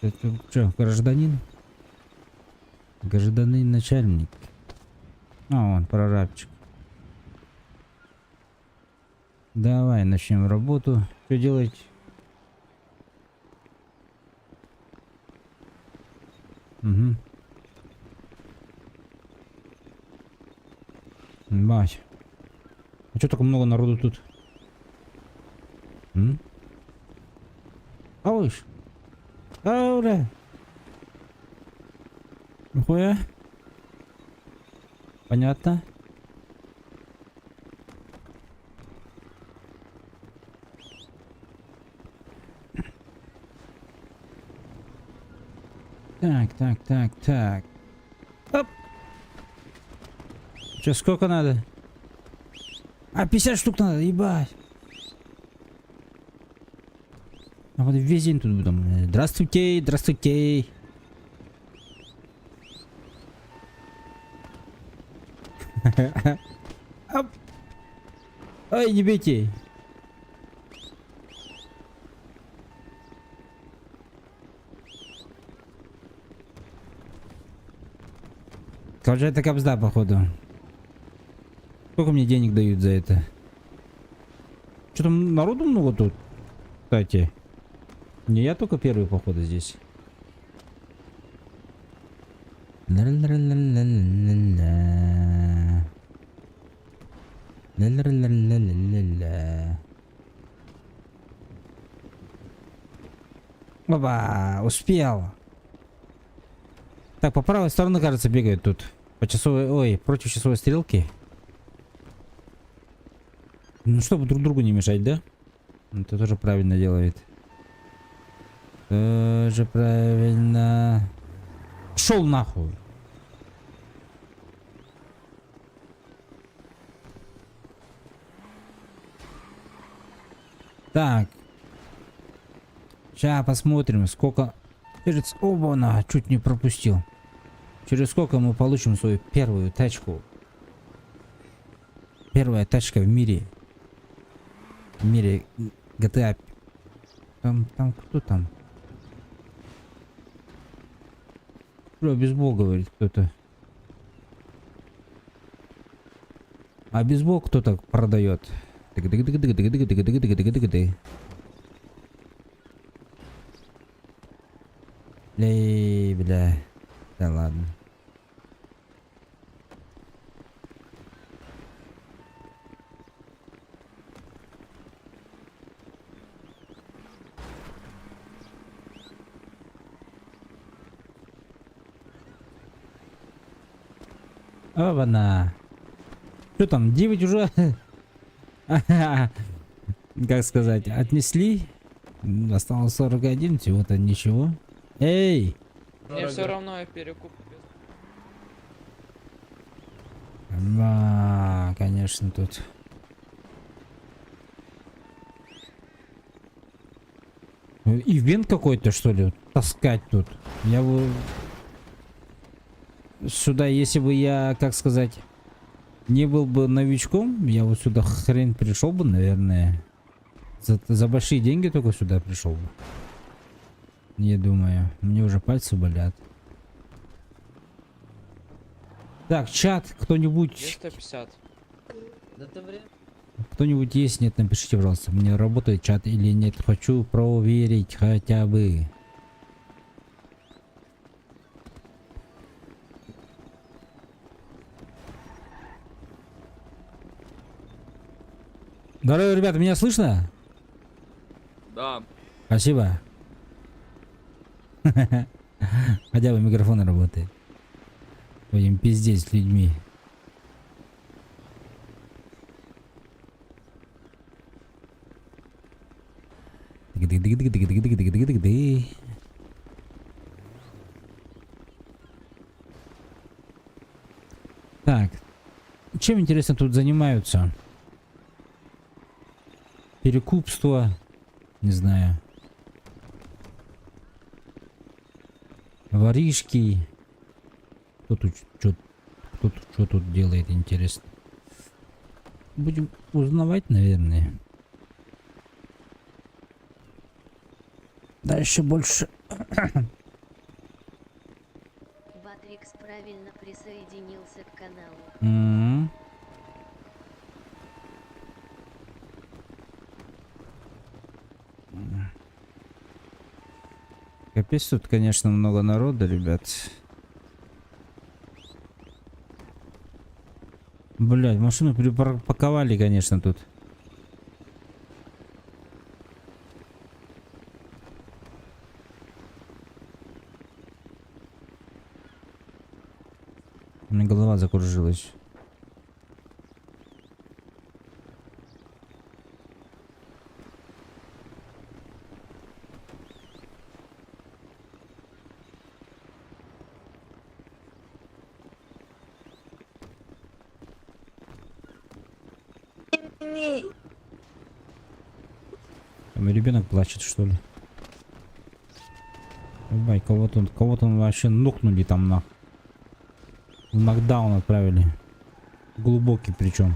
Это что, гражданин? Гражданин начальник. А, он прорабчик. Давай начнем работу. Что делать? Угу. Бать. А что так много народу тут? Ауш. Аура. Нихуя. Понятно. Так. Оп. Че, сколько надо? А, 50 штук надо, ебать. А вот весь день тут будем. Здравствуйте, здравствуйте. Оп. Ой, не бейте. Короче, это капзда, походу. Сколько мне денег дают за это? Что там народу много тут? Кстати. Не я только первый, походу, здесь. Баба, успел. Так, по правой стороне, кажется, бегают тут. По часовой, ой, против часовой стрелки. Ну, чтобы друг другу не мешать, да? Это тоже правильно делает. Тоже правильно. Шел нахуй. Так. Сейчас посмотрим, сколько... Оба-на, чуть не пропустил. Через сколько мы получим свою первую тачку. Первая тачка в мире. В мире GTA. Там кто там? Что, бейсбол говорит кто-то. А бейсбол кто-то продает. Эй, бля. Да ладно. Оба-на. Что там, 9 уже? Как сказать, отнесли? Осталось 41, всего-то ничего. Эй! Мне все равно я перекуп. Да, конечно, тут. Ивент какой-то, что ли? Таскать тут. Я бы... Сюда, если бы я, как сказать, не был бы новичком, я вот сюда хрен пришел бы, наверное. За большие деньги только сюда пришел бы. Не думаю. Мне уже пальцы болят. Так, чат, кто-нибудь... 150. Кто-нибудь есть? Нет, напишите, пожалуйста. Мне работает чат или нет. Хочу проверить хотя бы. Здорово, ребята, меня слышно? Да. Спасибо. Хотя бы микрофон работает. Будем пиздеть с людьми. Так. Чем, интересно, тут занимаются? Перекупство. Не знаю. Воришки. Кто тут что тут делает, интересно? Будем узнавать, наверное. Дальше больше Батрикс правильно присоединился к каналу. М. Капец, тут, конечно, много народа, ребят. Блядь, машину припарковали, конечно, тут. У меня голова закружилась. Там ребенок плачет, что ли? Ебать, кого-то вообще нокнули там на. В нокдаун отправили. Глубокий причем.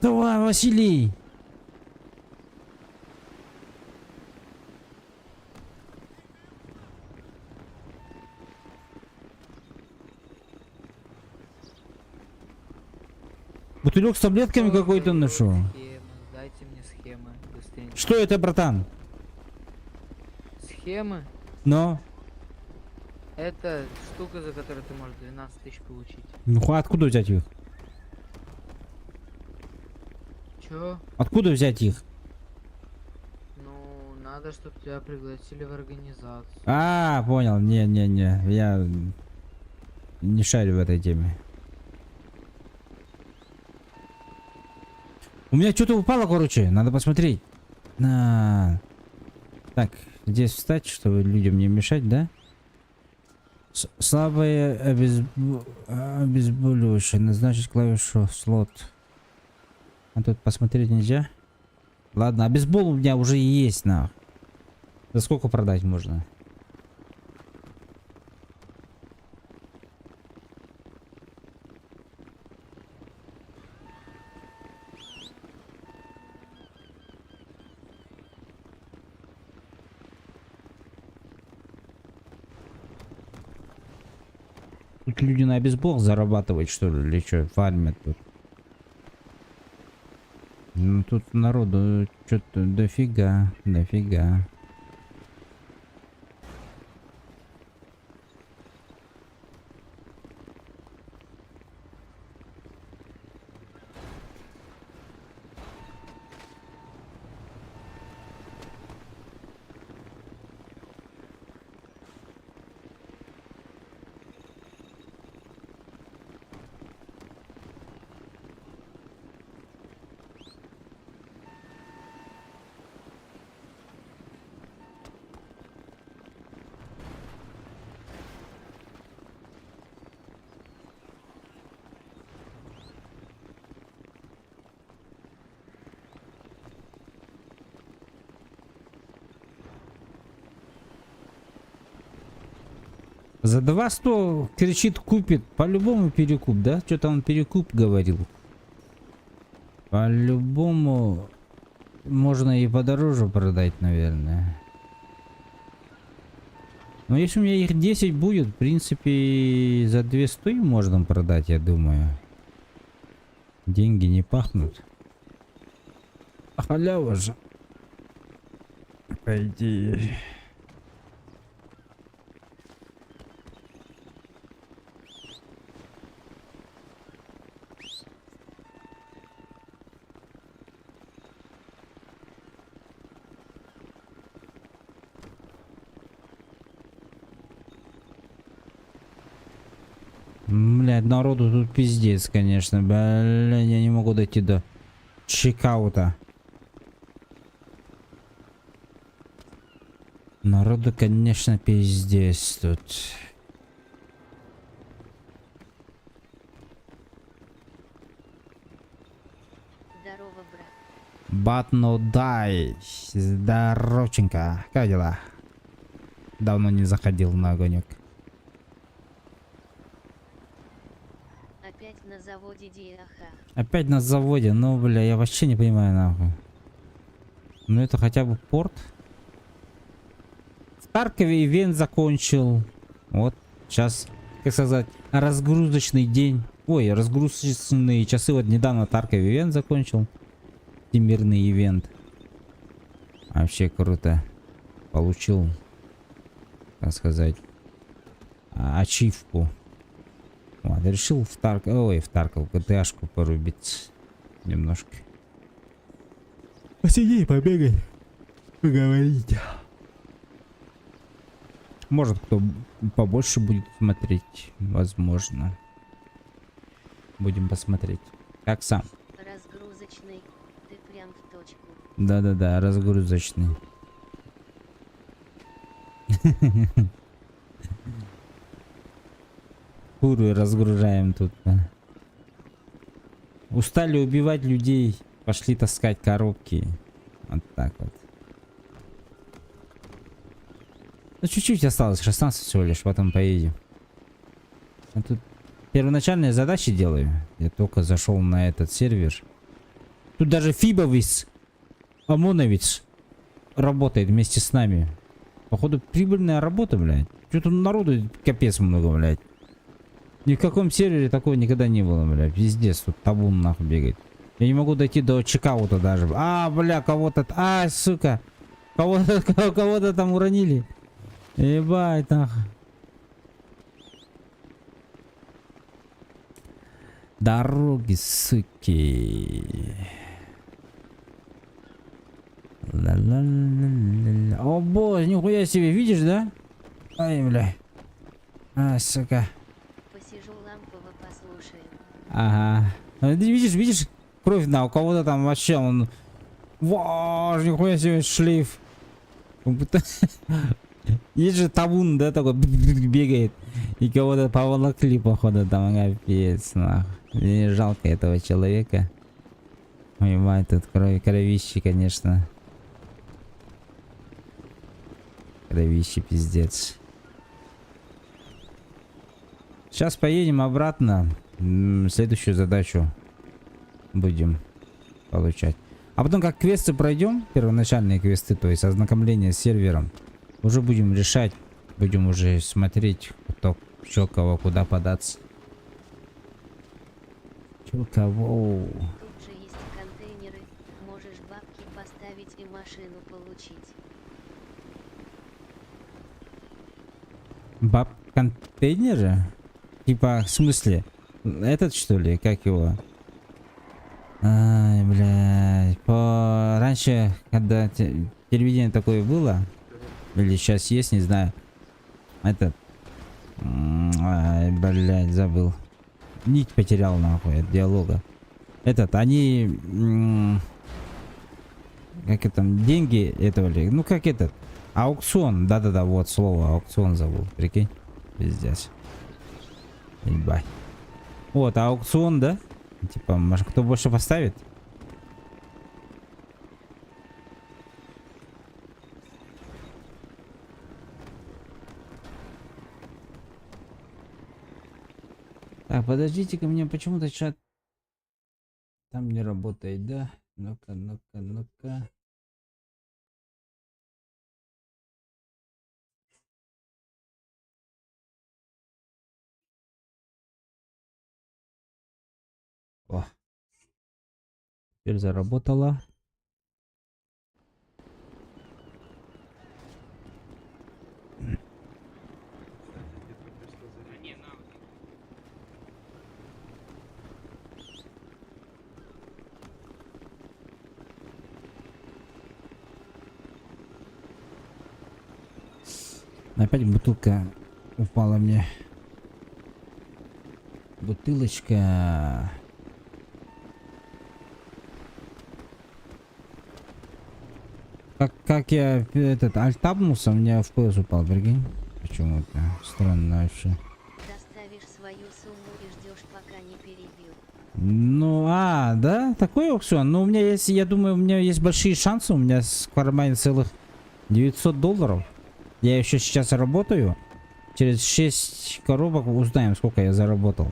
Давай, Василий! Бутылек с таблетками какой-то нашел. Схемы, дайте мне схемы быстренько. Что это, братан? Схемы? Но? Это штука, за которую ты можешь 12 тысяч получить. Ну откуда взять их? Чё? Откуда взять их? Ну, надо, чтобы тебя пригласили в организацию. А, понял. Не-не-не. Я не шарю в этой теме. У меня что-то упало, короче. Надо посмотреть. Так, здесь встать, чтобы людям не мешать, да? Слабое обезболивающее. Назначить клавишу слот. А тут посмотреть нельзя? Ладно, обезбол у меня уже есть, на. За сколько продать можно? Тут люди на обезбол зарабатывают, что ли, или что, фармят тут? Ну тут народу что-то дофига, дофига. За 200 кричит, купит. По-любому перекуп, да? Что-то он перекуп говорил. По-любому можно и подороже продать, наверное. Но если у меня их 10 будет, в принципе, за 200 можно продать, я думаю. Деньги не пахнут. А халява же. По идее. Блядь, народу тут пиздец, конечно. Блядь, я не могу дойти до чекаута. Народу, конечно, пиздец тут. Здорово, брат. But no die. Здоровченко. Как дела? Давно не заходил на огонек. Опять на заводе Диаха. Опять на заводе, ну бля, я вообще не понимаю нахуй. Ну это хотя бы порт. Харькове ивент закончил. Вот сейчас, как сказать, разгрузочный день. Ой, разгрузочные часы. Вот недавно Харькове ивент закончил. Всемирный ивент. Вообще круто. Получил, как сказать, ачивку. Вот, решил в Тарков ГТАшку порубить немножко. Посиди, побегай, поговорить. Может, кто побольше будет смотреть, возможно. Будем посмотреть. Как сам. Разгрузочный, ты прям в точку. Да-да-да, разгрузочный. Куры разгружаем тут. Да. Устали убивать людей, пошли таскать коробки. Вот так вот. Ну чуть-чуть осталось, 16 всего лишь, потом поедем. Я тут первоначальные задачи делаю. Я только зашел на этот сервер. Тут даже Фибовец, ОМОНовец работает вместе с нами. Походу прибыльная работа, блядь. Что-то народу капец много, блядь. Ни в каком сервере такого никогда не было, блядь. Пиздец, тут табун нахуй бегает. Я не могу дойти до чекаута даже. А, бля, кого-то... А, сука. Кого-то там уронили. Ебать, нахуй. Дороги, суки. Ла-ла-ла-ла-ла. О, боже, нихуя себе, видишь, да? Ай, бля. А, сука. Посижу лампово послушаю. Ага. Видишь, кровь на у кого-то там вообще он... Вау, нихуя себе шлейф. Как будто... Есть же табун, да, такой бегает. И кого-то поволокли, походу, там, капец, нахуй. Мне жалко этого человека. Ой, мать, тут кровище, конечно. Кровище, пиздец. Сейчас поедем обратно. Следующую задачу будем получать. А потом, как квесты пройдем, первоначальные квесты, то есть ознакомление с сервером, уже будем решать, будем уже смотреть, кто, чё, кого, куда податься. Чё, кого. Тут же есть контейнеры, можешь бабки поставить и машину получить. Баб-контейнеры? Типа, в смысле? Этот, что ли? Как его? Ай, блядь. Раньше, когда телевидение такое было, или сейчас есть, не знаю. Этот... Ай, блядь, забыл. Нить потерял, нахуй, от диалога. Этот, они... Как это там, деньги этого ли? Ну, как этот? Аукцион. Да-да-да, вот слово. Аукцион забыл. Прикинь? Пиздец. Ебать. Вот, аукцион, да? Типа, может, кто больше поставит? Так, подождите-ка, мне почему-то чат там не работает, да? Ну-ка, ну-ка, ну-ка. О, теперь заработала. Опять бутылка упала мне. Бутылочка. Как я этот альтабнулся, у меня FPS упал, прикинь. Почему-то странно вообще. Доставишь свою сумму и ждешь, пока не перебил. Ну, да, такой аукцион. Но у меня есть, я думаю, у меня есть большие шансы. У меня в кармане целых $900. Я еще сейчас работаю. Через 6 коробок узнаем, сколько я заработал.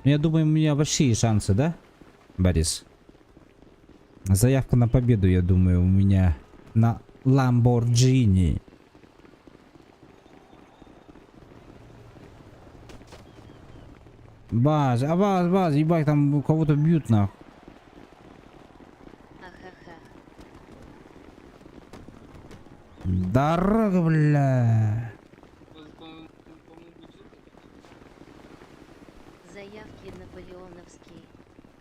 Я думаю, у меня большие шансы, да, Борис? Заявка на победу, я думаю, у меня на Lamborghini. Баз, баз, ебать, там кого-то бьют нахуй. Ахаха. Дорога, бля. Заявки наполеоновские.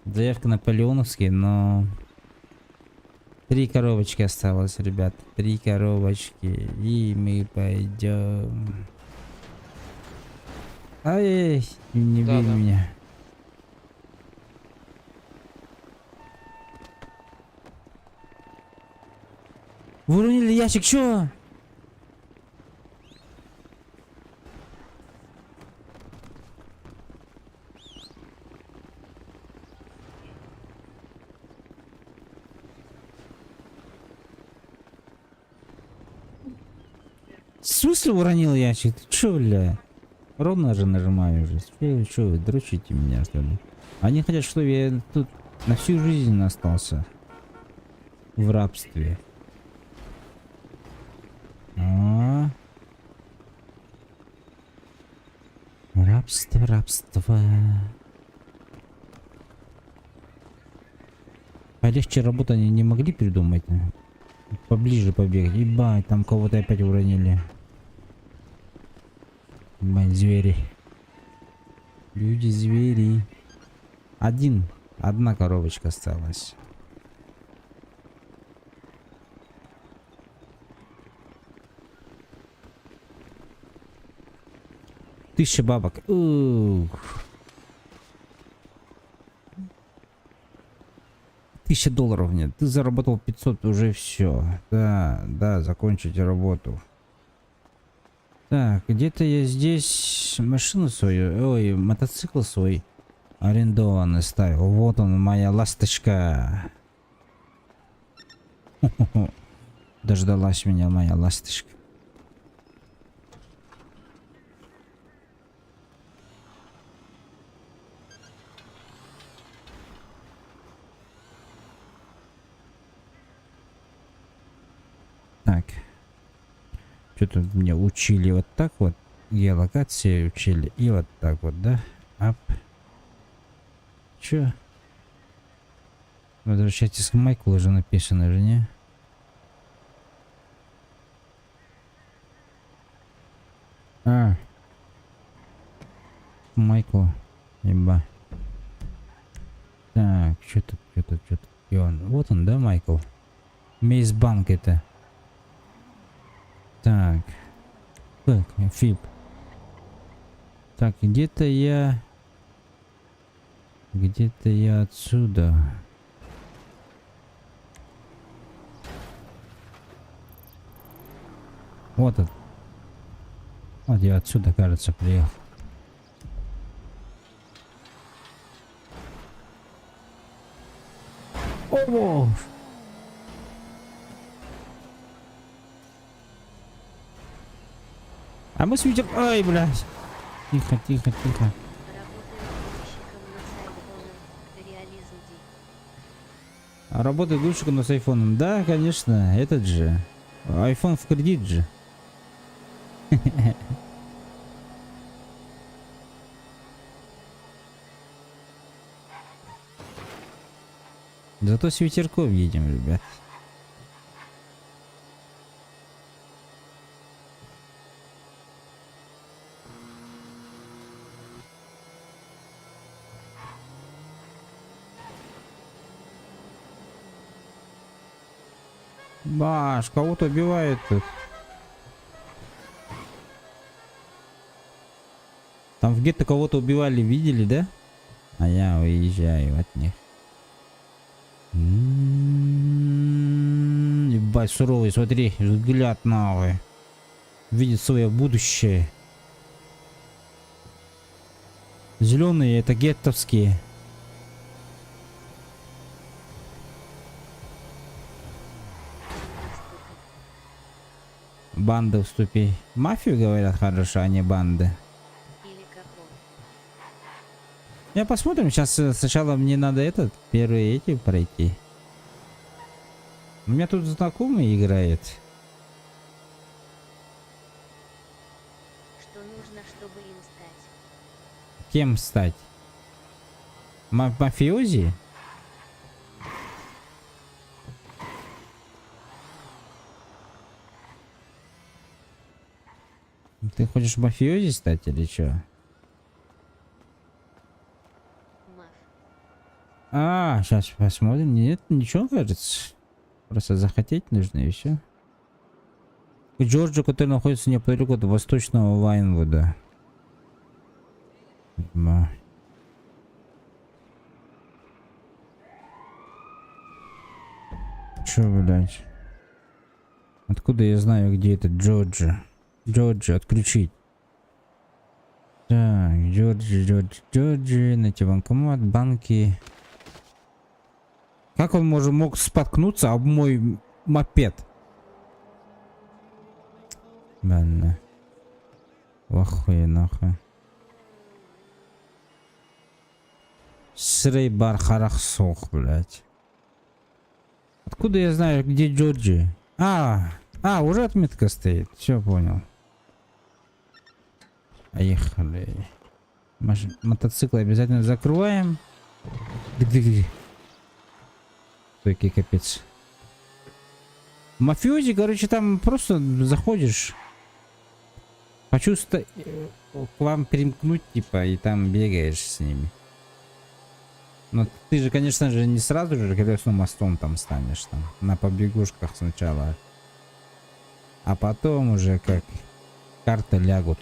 Заявка наполеоновский, но... 3 коробочки осталось, ребят. 3 коробочки. И мы пойдем. Ай, не бей Да-да. меня. Вы уронили ящик, чё? В смысле уронил ящик? Ты чё, бля? Ровно же нажимаю уже. Чё вы дрочите меня, что ли? Они хотят, чтобы я тут на всю жизнь остался. В рабстве. А? Рабство, рабство. Полегче работу они не могли придумать? Поближе побегать. Ебать, там кого-то опять уронили. Ебать, звери. Люди, звери. Одна коробочка осталась. Тысяча бабок. Ух. $1000 нет. Ты заработал 500, уже все. Да, закончите работу. Так, где-то я здесь машину свою, ой, мотоцикл свой арендованный ставил. Вот он, моя ласточка. Дождалась меня моя ласточка. Так. Что-то мне учили вот так вот. Геолокации учили. И вот так вот, да? Ап. Чё? Возвращайтесь к Майклу, уже написано же, не? А. Майклу. Еба. Так, что тут. И он. Вот он, да, Майкл? Мейсбанк это. Так. Так, фип. Так, где-то я отсюда. Вот он. Вот я отсюда, кажется, приехал. О! А мы с Витер... Ай, блядь. Тихо. Работаю грузчиком на сайфоне. Реализм Ди. А работает грузчиком, но с айфоном. Да, конечно, этот же. Айфон в кредит же. Зато с ветерком едем, ребят. Баш, кого-то убивает тут. Там в гетто кого-то убивали, видели, да? А я уезжаю от них. Ебать, суровый, смотри, взгляд нахуй. Видит свое будущее. Зеленые это геттовские. Банды вступи. Мафию говорят хорошо, а не банды. Или какого? Я посмотрим, сейчас сначала мне надо первые эти пройти. У меня тут знакомый играет. Что нужно, чтобы им стать? Кем стать? Мафиози? Ты хочешь мафиози стать или чё? Маф. Сейчас посмотрим. Нет, ничего, кажется. Просто захотеть нужно и все. Джорджа, который находится неподалеку от восточного Вайнвуда. Чё, блядь? Откуда я знаю, где этот Джорджи? Джорджи, отключить. Так, Джорджи, найти банкомат, банки. Как он мог споткнуться об мой мопед? Ладно. Охуй нахуй. Срей бар харахсох, блядь. Откуда я знаю, где Джорджи? Уже отметка стоит. Все понял. Поехали. Мотоциклы обязательно закрываем. Такой капец. Мафиози, короче, там просто заходишь. Хочу к вам примкнуть, типа, и там бегаешь с ними. Но ты же, конечно же, не сразу же колесным мостом там станешь, там, на побегушках сначала. А потом уже как карты лягут.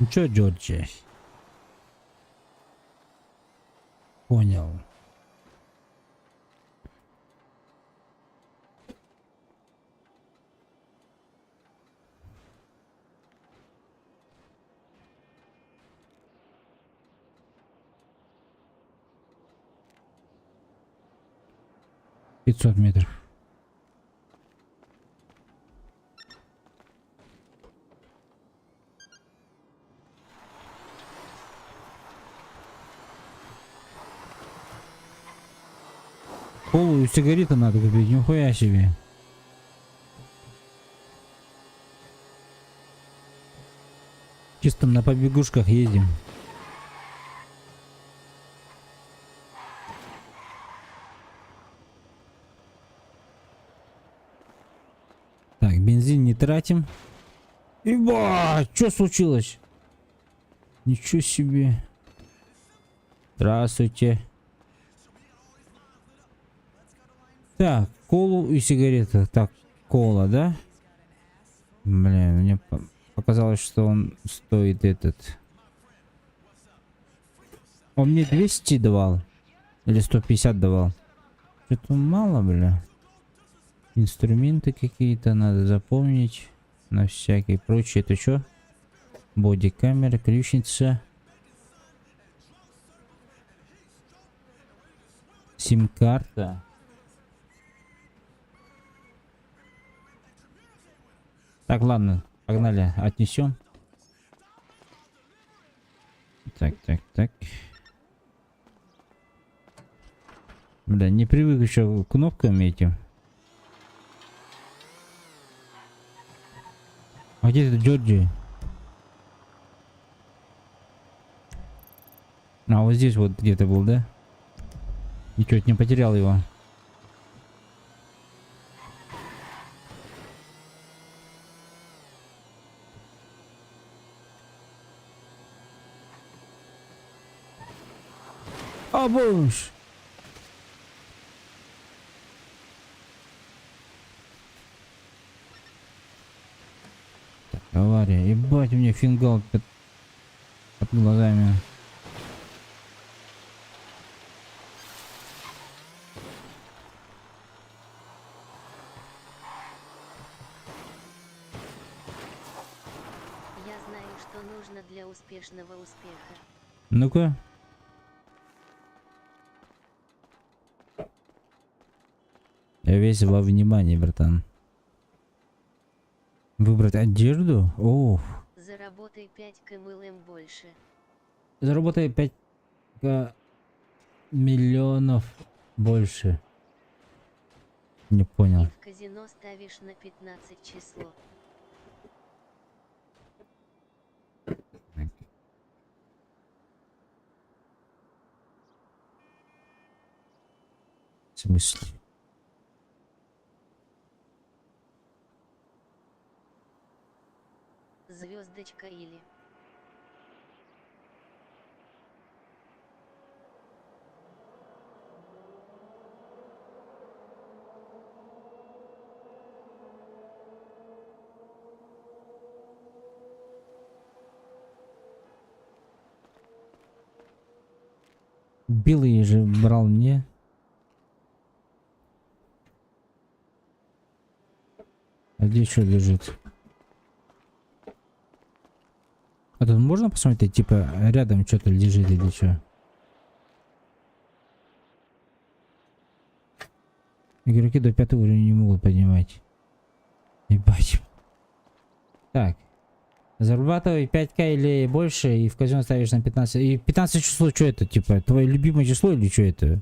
Ну чё, Джорджи? Понял. $500 метров. Полую сигареты надо купить, нихуя себе. Чисто на побегушках едем. Так, бензин не тратим. Ибо, что случилось? Ничего себе. Здравствуйте. Так, колу и сигареты. Так, кола, да? Блин, мне показалось, что он стоит этот. Он мне 200 давал. Или 150 давал. Что-то мало, бля. Инструменты какие-то надо запомнить. На всякий прочее. Это что? Боди-камера, ключница. Сим-карта. Так, ладно, погнали, отнесем. Так. Бля, не привык еще к кнопкам этим. А где это Джорджи? Вот здесь вот где-то был, да? И чё, не потерял его? Боже! Так, авария. Ебать, у меня фингал под глазами. знаю, что нужно для успешного успеха. Ну-ка. Я весь во внимании, братан. Выбрать одежду? О, Заработай 5 кмлм больше. заработай 5 миллионов больше. Не И понял. в казино ставишь на 15 число. В смысле? Звездочка или. Белый же брал мне. А где что лежит? А тут можно посмотреть, типа, рядом что-то лежит или что? Игроки до 5 уровня не могут поднимать. Ебать. Так. Зарабатывай 5к или больше, и в казино ставишь на 15. И 15 число, что это, типа, твое любимое число или что это?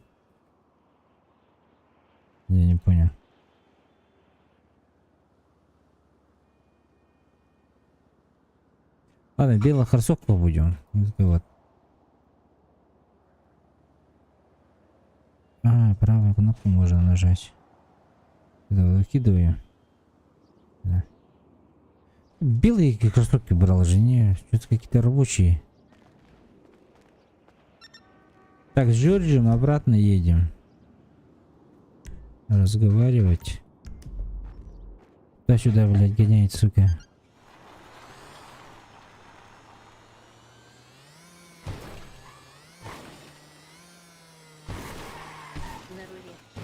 Я не понял. Ладно, белых хорсовку будем. Вот. А, правую кнопку можно нажать. Это выкидываю. Да. Белые кроссовки брал жене. Что-то какие-то рабочие. Так, с Джорджем обратно едем. Разговаривать. Туда-сюда, блядь, гоняет, сука. На рулетке.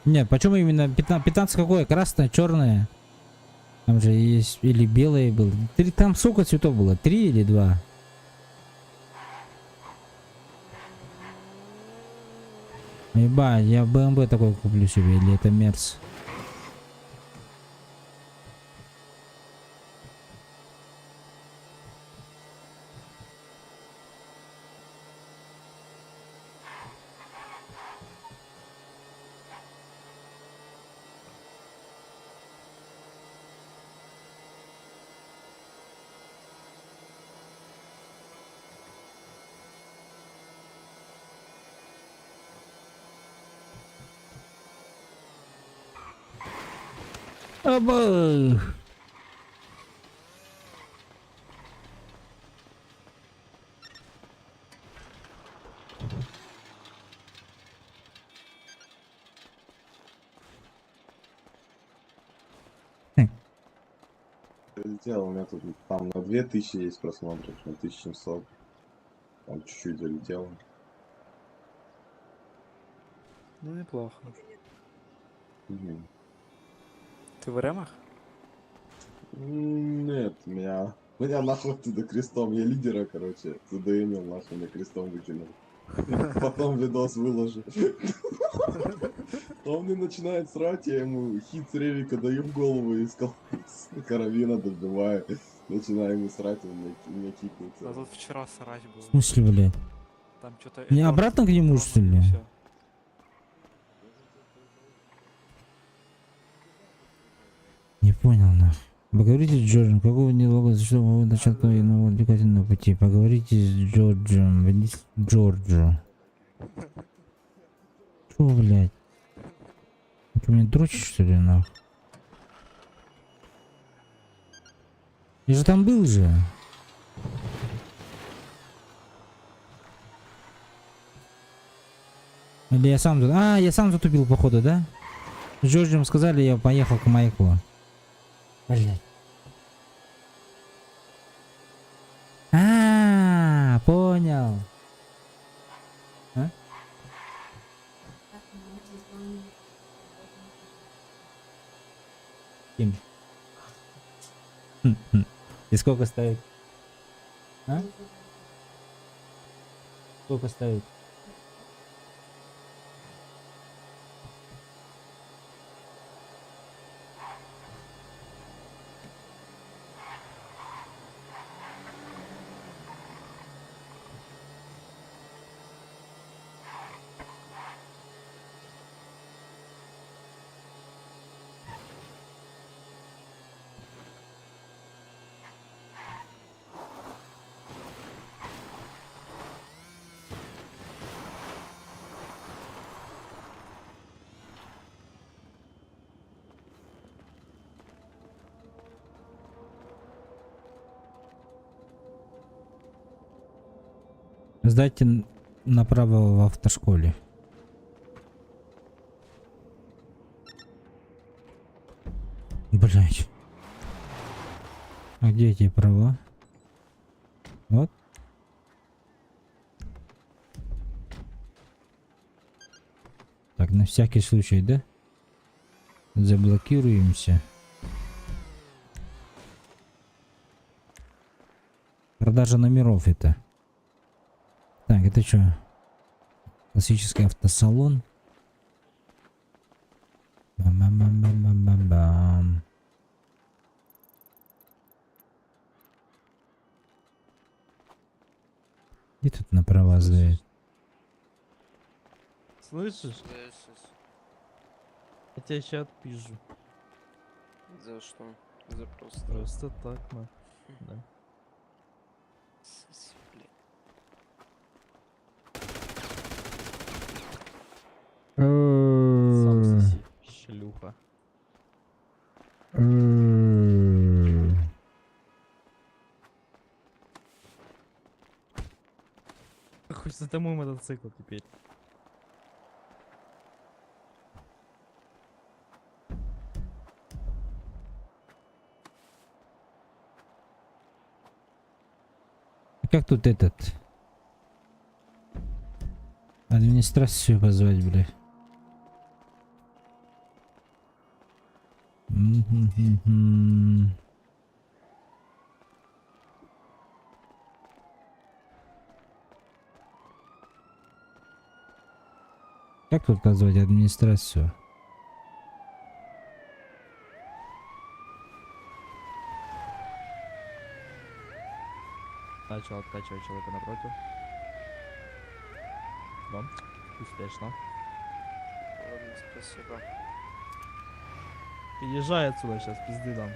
Нет, почему именно 15, 15 какое? Красное, черное? Там же есть или белое было. Там сколько цветов было? 3 или 2? Ебать, я БМВ такой куплю себе, или это Мерс? Оба! Залетел, у меня тут там на 2000 есть просмотров, на 1700. Там чуть-чуть залетело. Ну, неплохо. Мгм. Ты в ремах? Нет, меня нахуй туда крестом, я лидера, короче, туда имел, нахуй меня крестом выкинул. Потом видос выложу. Он мне начинает срать, я ему хит с ревика даю в голову и с карабина добиваю. Начинаю ему срать, он меня А кикнется. тут вчера срач В был. смысле, блядь? Там что-то... Не обратно к нему, что ли? Не понял, нахуй. Поговорите с Джорджем, какого нелога, за что вы начал нового увлекательного пути. Поговорите с Джорджем, вернись к Джорджу. Чё, блядь? Ты меня дрочишь, что ли, нахуй? Я же там был же. Или я сам тут... А, я сам затупил, походу, да? С Джорджем сказали, я поехал к Майклу. Блядь. А, понял. А? Ким? И сколько стоит? А? Сколько стоит? Сдайте направо в автошколе. Блять. А где эти права? Вот. Так, на всякий случай, да? Заблокируемся. Продажа номеров это. Так, это что? Классический автосалон. Бам-бам-бам-бам-бам-бам. И тут направо сдает. Слышишь? Я тебя сейчас отпишу. За что? За просто. Просто так, на. Да. Блин. Сам соси, шлюха. Хочется это мой мотоцикл теперь. Как тут этот? Администрацию позвать, бля. Мгм. Как тут позвать администрацию? Начал откачивать человека напротив. Вам успешно. Ладно, спасибо. Езжай отсюда, сейчас пизды дам.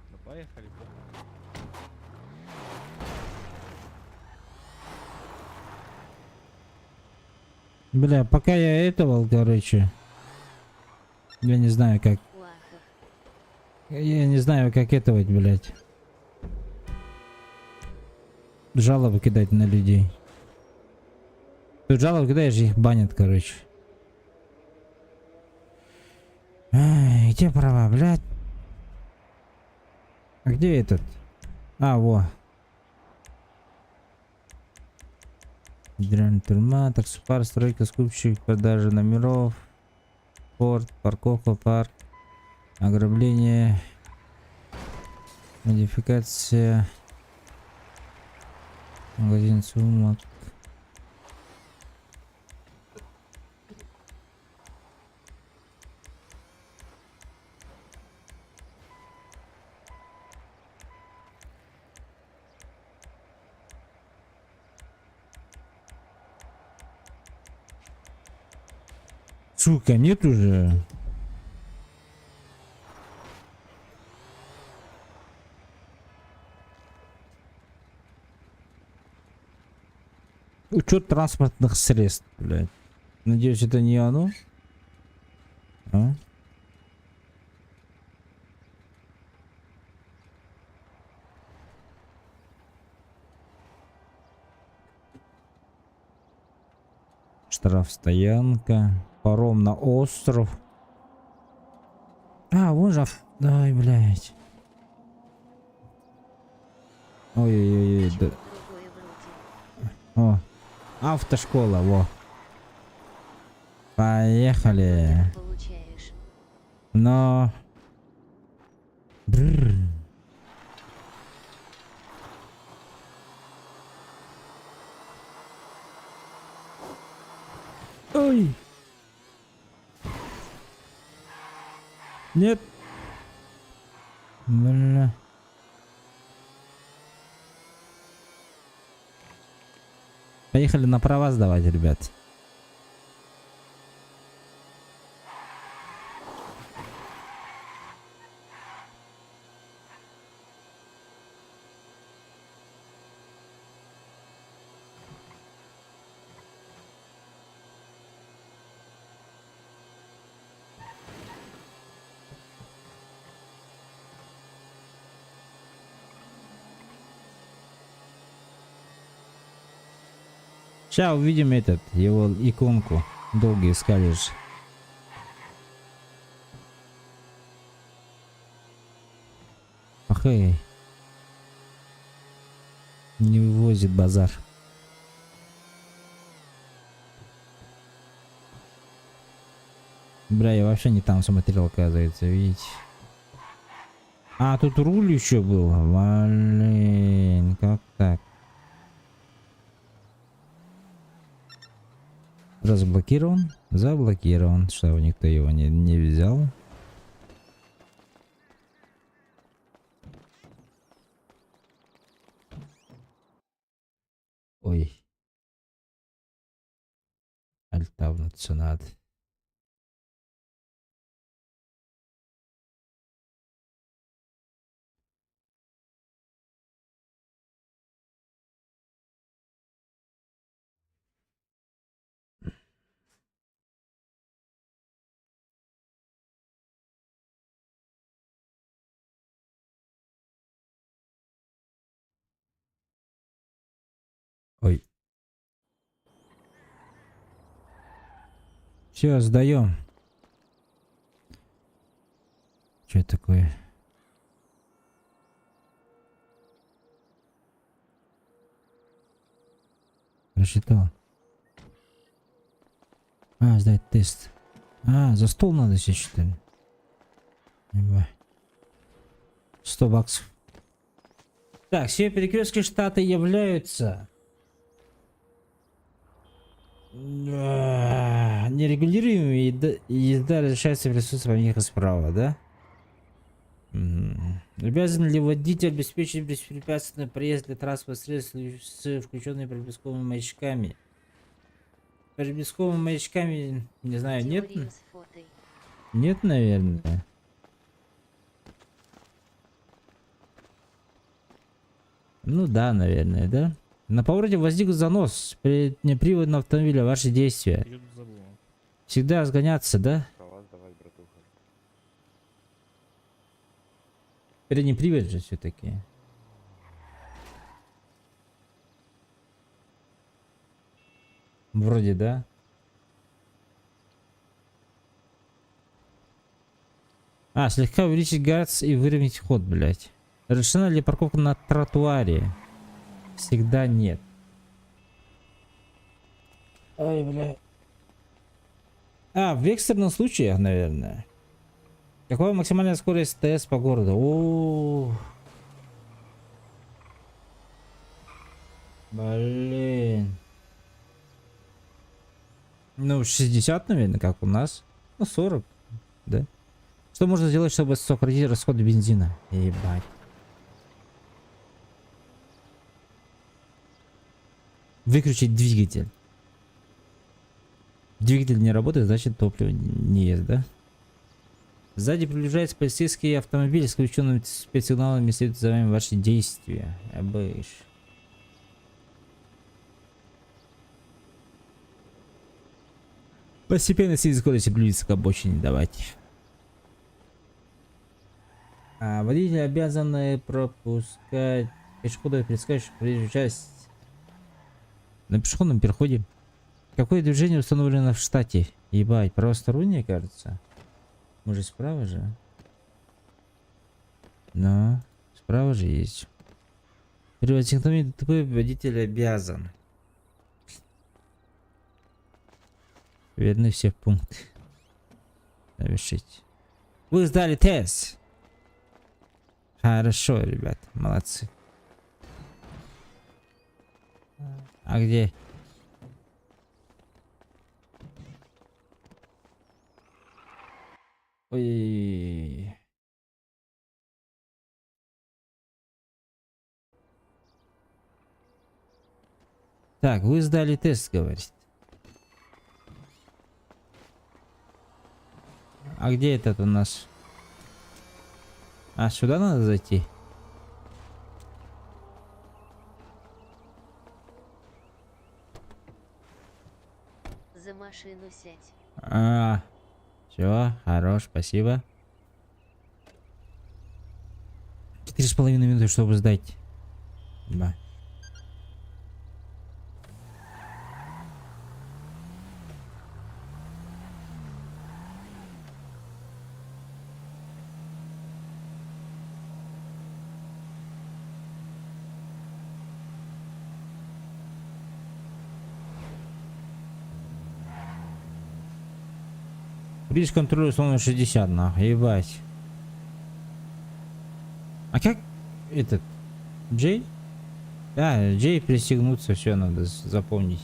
Ну поехали. Бля, пока я этого, короче. Я не знаю как. Уахах. Я не знаю как этого, блять. Жалобы кидать на людей. Тут жалобы кидаешь, их банят, короче. Ай, где права, блядь? А где этот? А, во. Федеральная тюрьма, таксопарк, стройка, скупщик, продажа номеров, порт, парковка, парк, ограбление, модификация, магазин сумок. Сука, нет уже. Учет транспортных средств, блядь. Надеюсь, это не оно. А? Штрафстоянка. Паром на остров. А, вон же. Ай, блядь. Ой-ой-ой, да. Другое вроде. О, автошкола, во. Поехали. Ты получаешь. Но... Бррр. Ой. Нет. Бля. Поехали на права сдавать, ребят. Сейчас увидим его иконку. Долго искали же. Ахэй. Не вывозит базар. Бля, я вообще не там смотрел, оказывается, видите. А, тут руль еще был. Блин, как так? Разблокирован? Заблокирован. Что, никто его не взял? Ой. Альтавнуться надо. Ой. Все, сдаем. Что это такое? Рассчитал. А, сдать тест. А, за стол надо сесть, что ли? 100 баксов. Так, все перекрестки штата являются нерегулируемыми, езда разрешается в присутствии помеха справа, да? Обязан ли водитель обеспечить беспрепятственный проезд для транспортных средств с включенными проблесковыми маячками? Проблесковыми маячками, не знаю, нет? Теория с фотой. Нет, наверное. Ну да, наверное, да? На повороте возник занос при неприводном автомобиле. Ваши действия. Я тут забыл. Всегда разгоняться, да? Передний привод же все-таки. Вроде, да? А, слегка увеличить газ и выровнять ход, блять. Разрешена ли парковка на тротуаре? Всегда нет. Ой, бля. А, в экстренных случаях, наверное. Какова максимальная скорость ТС по городу? О, блин. Ну, 60, наверное, как у нас. Ну, 40, да? Что можно сделать, чтобы сократить расход бензина? Ебать. Выключить двигатель. Двигатель не работает, значит топливо не есть, да? Сзади приближается полицейский автомобиль с включенными спецсигналами, следует за вами ваши действия. Обыш. Постепенно снизить скорость и приблизиться к обочине, давайте. А водители обязаны пропускать пешеходов, перескакивающих проезжую часть на пешеходном переходе. Какое движение установлено в штате? Ебать, правостороннее, кажется. Может, справа же? Но справа же есть. При возникновении ДТП водитель обязан. Верны все пункты. Завершить. Вы сдали тест. Хорошо, ребят, молодцы. А где? Ой. Так, вы сдали тест, говорит. А где этот у нас? А, сюда надо зайти? За машину сядь. А, все, хорош, спасибо. 4,5 минуты, чтобы сдать. Да. Близ контроля условно 60, нахуй, ебать. А как этот Джей? Да, Джей пристегнуться, все надо запомнить.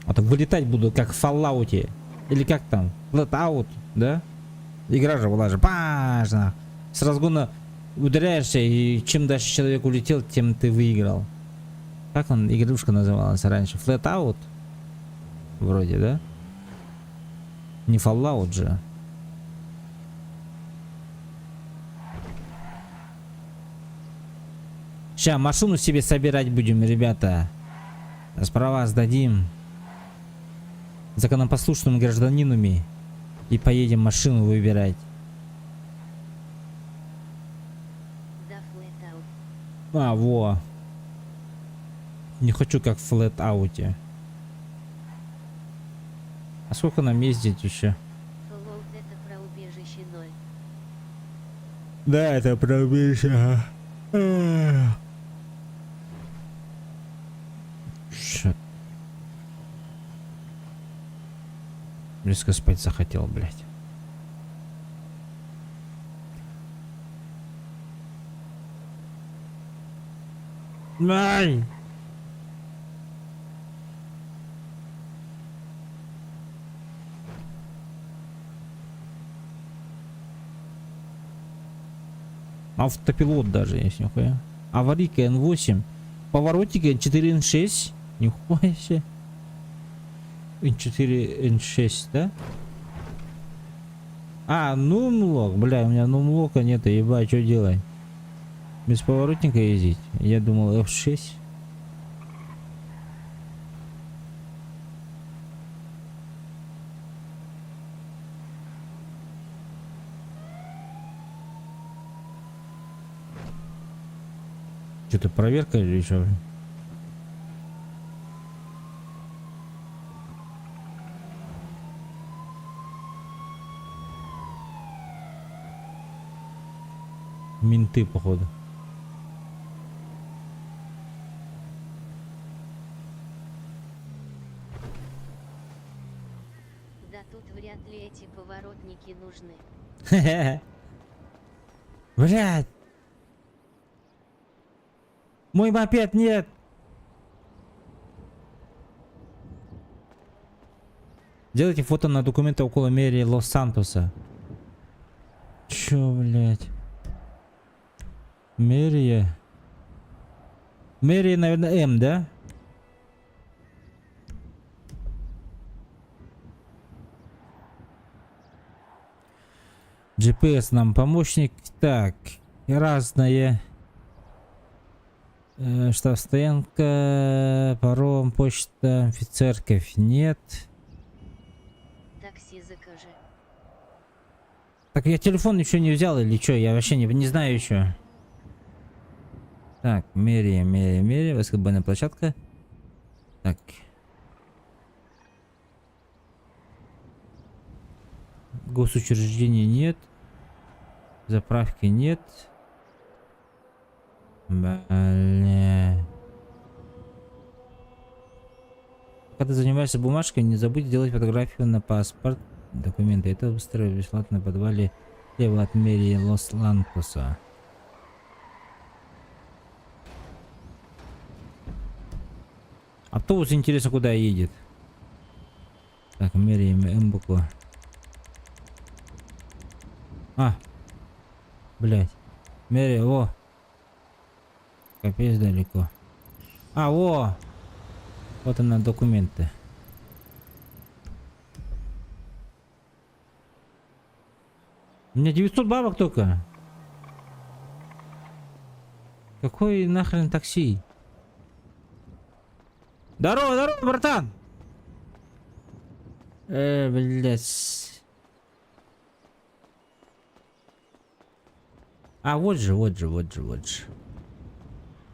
А так вылетать буду как в Fallout. Или как там? Flatout, да? Игра же была же. Важно. С разгона ударяешься, и чем дальше человек улетел, тем ты выиграл. Как он, игрушка называлась раньше? Flatout? Вроде, да? Не Fallout же. Сейчас машину себе собирать будем, ребята. С права сдадим законопослушным гражданинами и поедем машину выбирать. Да, флэт-аут. А, во. Не хочу как в флэт-ауте. А сколько нам ездить еще? Fallout это про убежище 0. Да, это про убежище. Шо? Резко спать захотел, блядь. Ай! Автопилот даже есть, нихуя. Аварийка N8. Поворотника N4, N6. Нихуя себе. N4, N6, да? А, нумлок. Бля, у меня нумлока нет, ебать, что делать? Без поворотника ездить? Я думал F6. Что-то проверка или что? Менты, походу. Да тут вряд ли эти поворотники нужны. Блядь. Мой мопед нет. Делайте фото на документы около мэрии Лос-Сантоса. Чё, блядь? Мэрия. Мэрия, наверное, М, да? GPS нам помощник. Так, разное. Штаб-стоянка, паром, почта, церковь. Нет. Такси закажи. Так я телефон еще не взял или что? Я вообще не знаю еще. Так, мерия, баскетбольная площадка. Так. Госучреждений нет. Заправки нет. Бля. Когда ты занимаешься бумажкой, не забудь сделать фотографию на паспорт, документы. Это быстро и бесплатно в подвале слева от мэрии Лос-Лантоса. Автобус, интересно, куда едет. Так, мэрия Мбуко. А, блять. Мэрия, о. Капец далеко. А, во. Вот она, документы. У меня 900 бабок только. Какой нахрен такси? Здорово, здорово, братан! Блядь. А, вот же.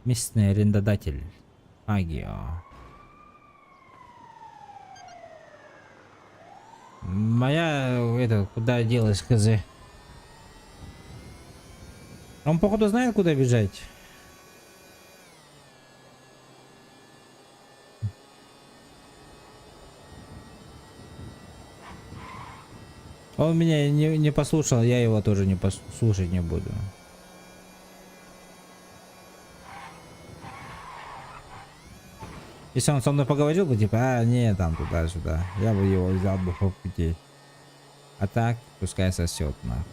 Местный арендодатель. Агио. Моя, это, куда делась, хз? Он, походу, знает, куда бежать. Он меня не послушал, я его тоже не послушать не буду. Если он со мной поговорил бы, типа, а, не, там, туда-сюда, я бы его взял бы по пути. А так, пускай сосет, нахуй.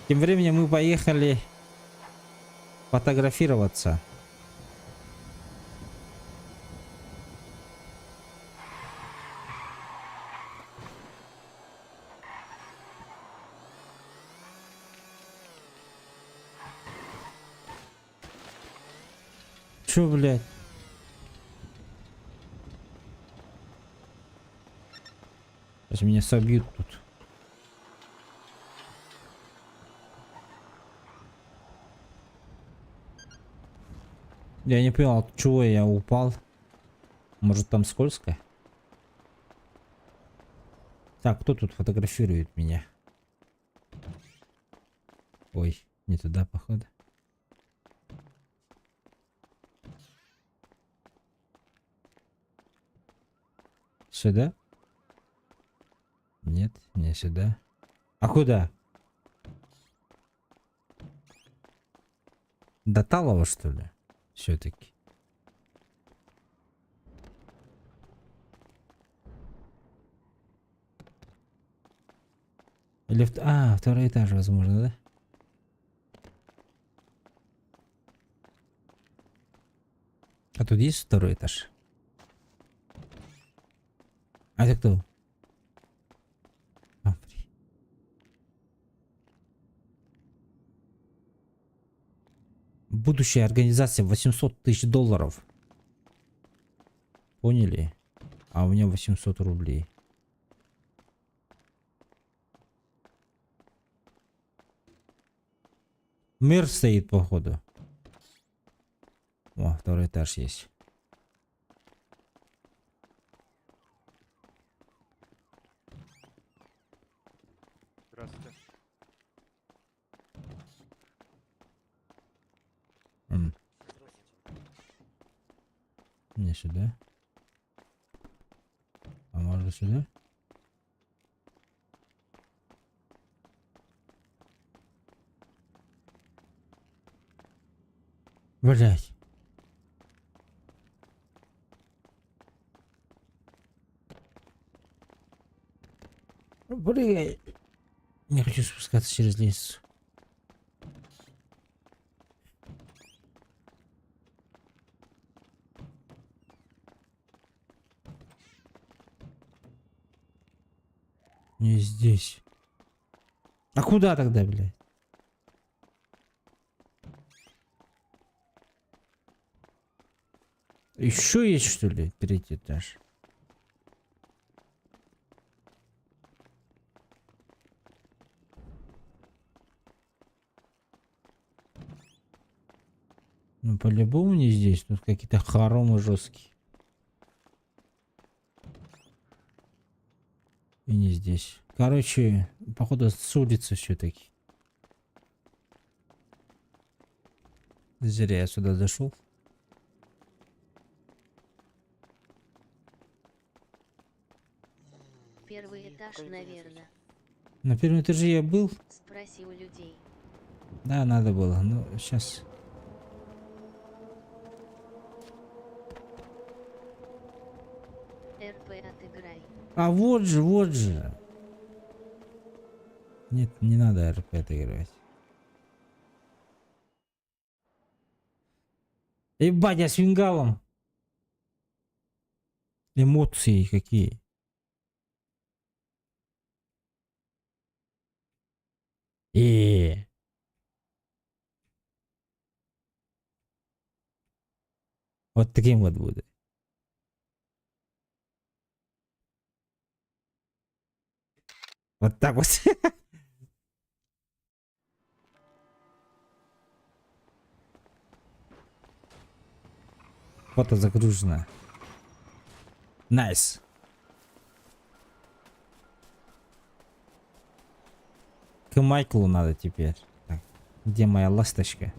Тем временем мы поехали фотографироваться. Чё, блядь? Сейчас меня собьют тут. Я не понял, от чего я упал. Может, там скользко? Так, кто тут фотографирует меня? Ой, не туда, походу. Сюда? Нет, не сюда. А куда? До Талова, что ли? Все-таки. Или второй этаж, возможно, да? А тут есть второй этаж? А это кто? Будущая организация, 800 тысяч долларов. Поняли? А у меня 800 рублей. Мэр стоит, походу. О, второй этаж есть. Здравствуйте. Не сюда. А может сюда? Блять. Блин. Не хочу спускаться через лестницу. Не здесь. А куда тогда, блядь? Еще есть, что ли, третий этаж? Ну, по-любому не здесь. Тут какие-то хоромы жесткие. И не здесь. Короче, походу с улицы все-таки. Зря я сюда зашел. Первый этаж, наверное. На первом этаже я был. Спроси у людей. Да, надо было. Ну, сейчас. РП отыграй. А вот же, вот же. Нет, не надо РП отыгрывать. Ебать, я с фингалом. Эмоции какие. Вот таким вот будет. Вот так вот. Фото загружено. Найс. К Майклу надо теперь. Так, где моя ласточка?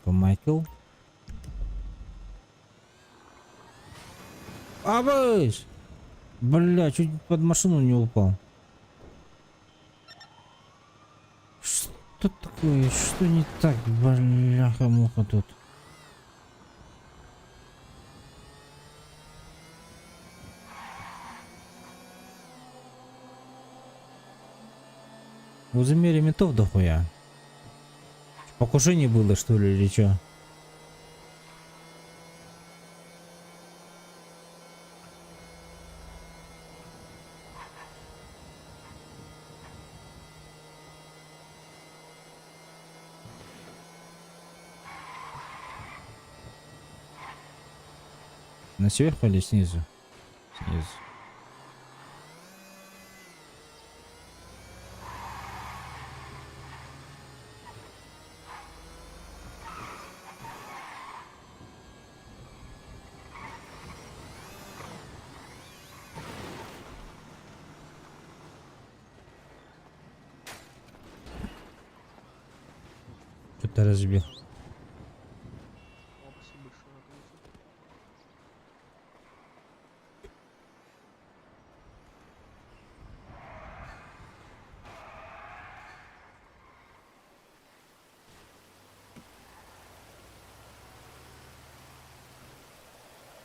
Майкл. Абыш! Бля, чуть под машину не упал. Что такое? Что не так? Бляха-муха тут. В Узымере ментов дохуя. Покушение было, что ли, или чё? На сверху или снизу? Снизу. Что-то разбил.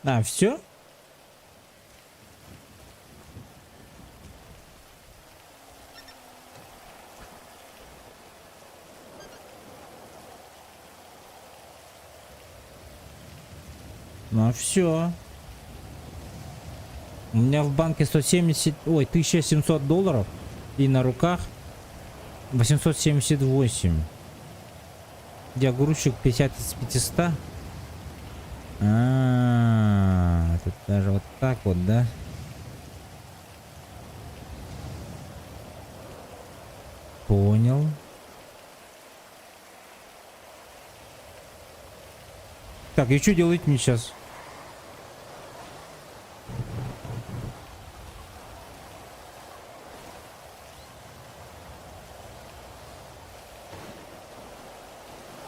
А, все? Ну все. У меня в банке 170, ой, 1700 долларов. И на руках 878. Где грузчик 50 из 500. Тут даже вот так вот, да? Понял. Так, и что делать мне сейчас?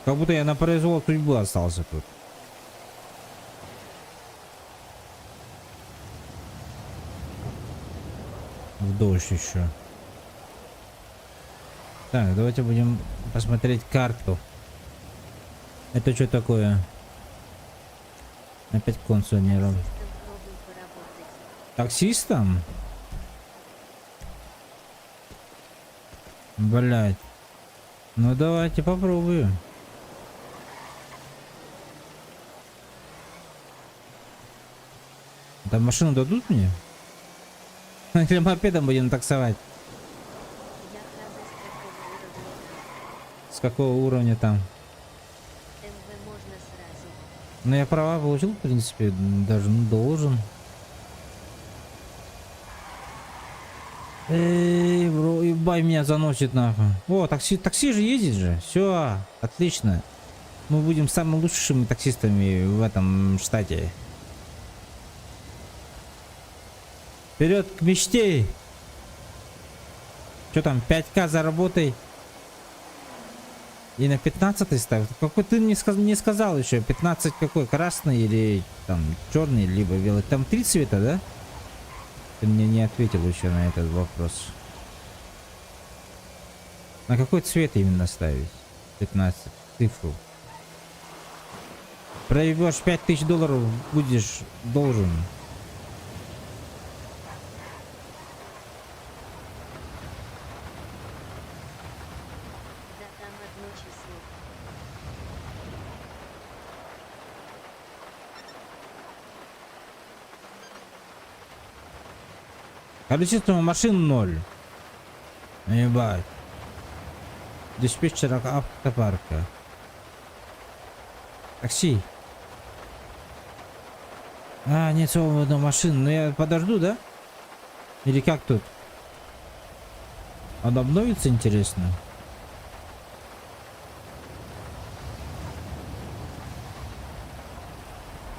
Как будто я на произвол судьбы остался тут. В дождь еще. Так, давайте будем посмотреть карту. Это что такое? Опять консуль не работает. Пробуй поработать. Таксистом? Блять. Ну давайте попробую. Там машину дадут мне? Или мопедом будем таксовать? Я хаза С какого уровня там? МВ можно сразу. Ну я права получил, в принципе, даже должен. Эй, бро, Ебай, меня заносит нахуй. О, такси же ездит же. Все, отлично. Мы будем самыми лучшими таксистами в этом штате. Вперед к мечте. Что там, 5К заработай. И на 15 ставь. Какой ты мне не сказал еще? 15 какой? Красный или там черный, либо белый? Там 3 цвета, да? Ты мне не ответил еще на этот вопрос. На какой цвет именно ставить? 15. Цифру. Проебешь $5000, будешь должен. Да там одно число. Количество машин 0. Ебать. Диспетчер автопарка. Такси. А, нет свободной машины. Ну я подожду, да? Или как тут? Он обновится, интересно?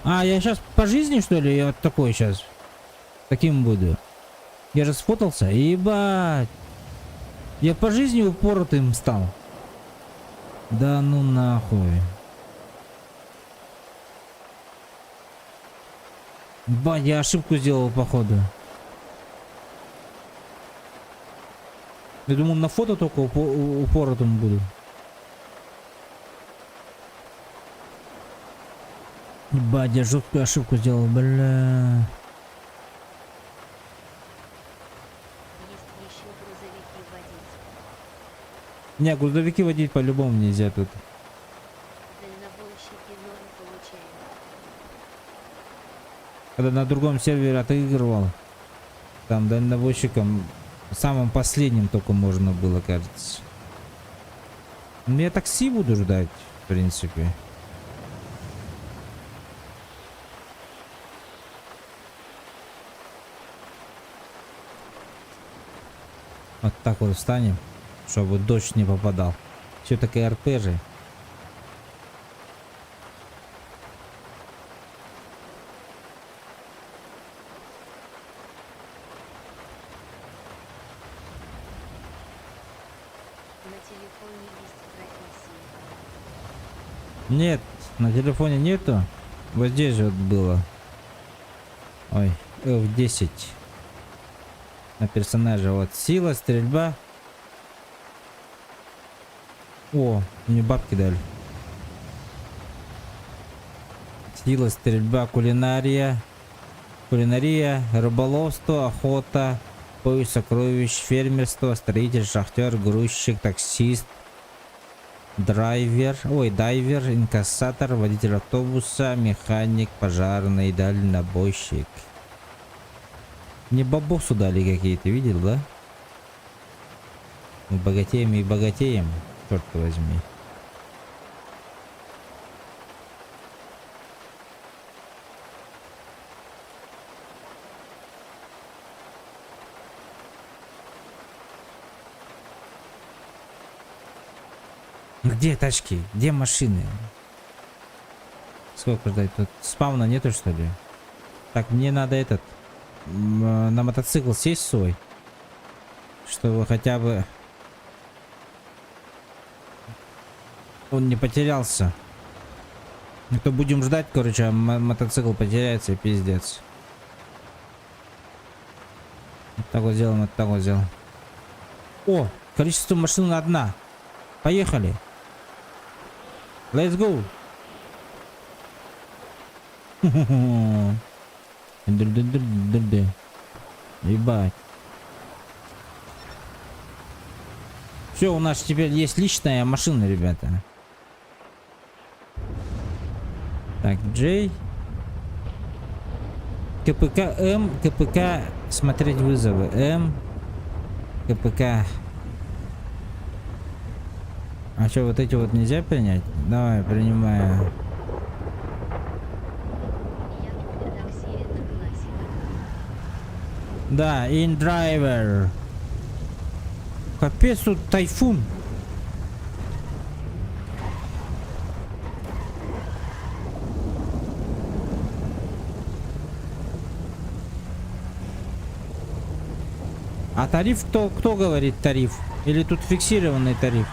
А, я сейчас по жизни, что ли? Я вот такой сейчас. Таким буду. Я же сфотался. Ебать. Я по жизни упоротым стал. Да ну нахуй. Ебать, я ошибку сделал, походу. Я думал, на фото только упоротым буду. Ебать, я жуткую ошибку сделал, бля. Есть еще грузовики водить. Не, грузовики водить по-любому нельзя тут. Дальнобойщики норм получаем. Когда на другом сервере отыгрывал, там дальнобойщиком самым последним только можно было, кажется. Ну, я такси буду ждать, в принципе. Вот так вот встанем, чтобы дождь не попадал. Все-таки РП же. На телефоне есть профессии. Нет, на телефоне нету. Вот здесь же вот было. Ой, F10. На персонаже вот сила, стрельба. О, мне бабки дали. Сила, стрельба, кулинария. Кулинария, рыболовство, охота, поиск сокровищ, фермерство, строитель, шахтер, грузчик, таксист, дайвер, инкассатор, водитель автобуса, механик, пожарный, дальнобойщик. Мне бабосу дали какие-то, видел, да? Мы богатеем и богатеем, черт возьми. Где тачки? Где машины? Сколько ждать? Тут спавна нету, что ли? Так, мне надо этот... на мотоцикл сесть свой. Чтобы хотя бы... он не потерялся. А то будем ждать, короче, а мотоцикл потеряется и пиздец. Вот так вот сделаем, вот так вот сделаем. О, количество машин одна. Поехали. Let's go. Ебать. Все, у нас теперь есть личная машина, ребята. Так, Джей. КПК М, КПК смотреть вызовы. М, КПК. А что, вот эти вот нельзя принять? Давай, принимаю. Якобы такси это классика. Да, in driver. Капец, тут тайфун. А тариф кто говорит тариф? Или тут фиксированный тариф?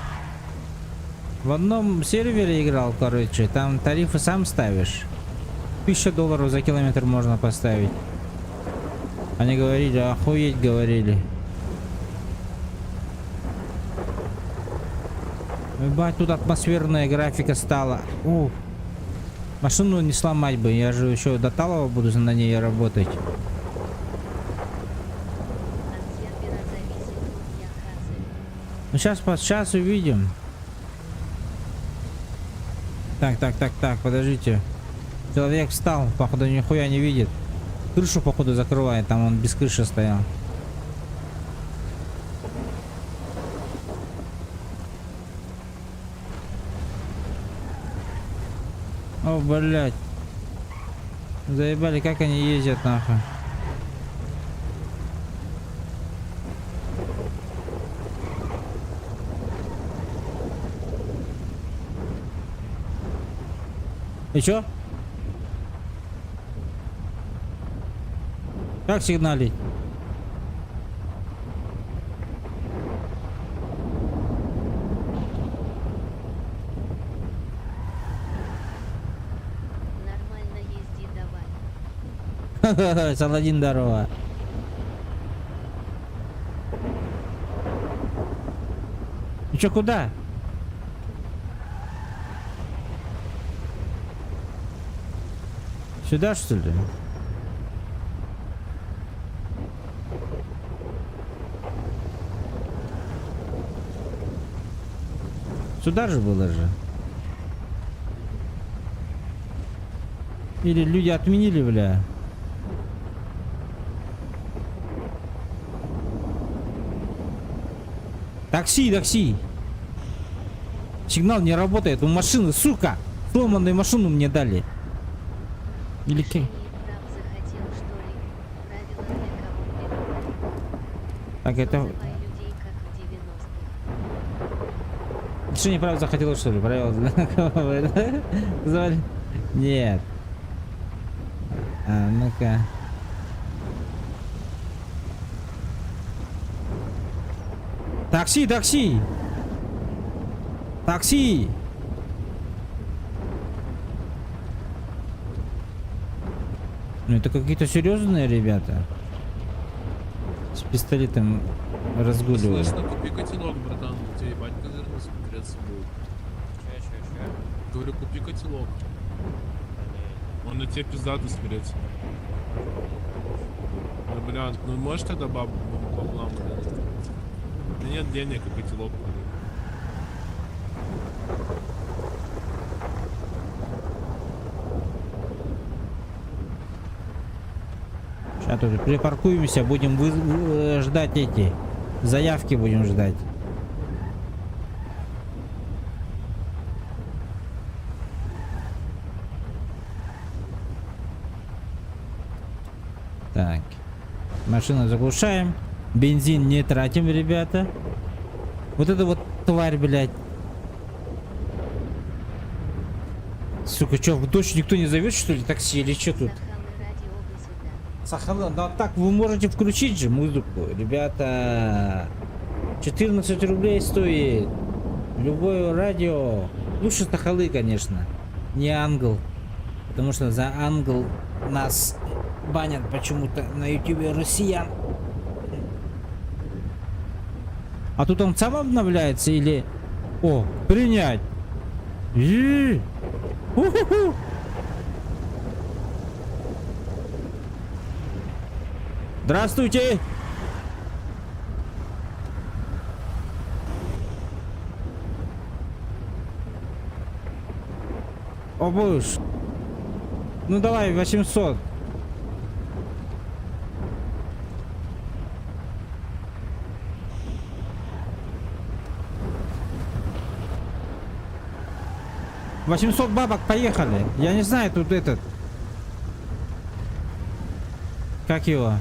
В одном сервере играл, короче, там тарифы сам ставишь. $1000 за километр можно поставить. Они говорили, охуеть говорили. Ебать, тут атмосферная графика стала. Ух. Машину не сломать бы, я же еще до Талова буду на ней работать. От сервера зависит Яхазы. Ну сейчас увидим. Так, подождите. Человек встал, походу нихуя не видит. Крышу походу закрывает, там он без крыши стоял. О, блядь. Заебали, как они ездят нахуй. И чё? Как сигналить? Нормально езди давай. Саладин, здорово. Ну чё, куда? Сюда, что ли? Сюда же было же. Или люди отменили, бля. Такси. Сигнал не работает. У машины, сука. Сломанную машину мне дали. Или Ты кем? прав захотел, что ли? Правила для кого придумали? Так, это... Называй людей, как в 90-х. Ты что, неправда захотела, что ли? Правила для кого? Звали? Нет. А, ну-ка. Такси! Ну это какие-то серьезные ребята. С пистолетом разгуливают. Слышно, купи котелок, братан, у тебя ебать козырнулся, греться будет. Говорю, купи котелок. Он на тебе пиздато смирется. Ну, бля, ну можешь тогда бабу баблам, блядь? У меня нет денег, а котелок купи. Сейчас тут припаркуемся, будем ждать эти заявки, будем ждать. Так, машину заглушаем, бензин не тратим, ребята. Вот это вот тварь, блядь. Сука, что, в дождь никто не зовет, что ли, такси или что тут? Сахалы ради оба сюда. Сахалин, ну а так вы можете включить же музыку, ребята. 14 рублей стоит. Любое радио. Лучше Сахалы, конечно. Не Англ. Потому что за Англ нас банят почему-то на ютубе россиян. А тут он сам обновляется или... О, принять. У-ху-ху. Здравствуйте! О, будешь? Ну давай, 800. $800, поехали. Я не знаю, тут этот... Как его?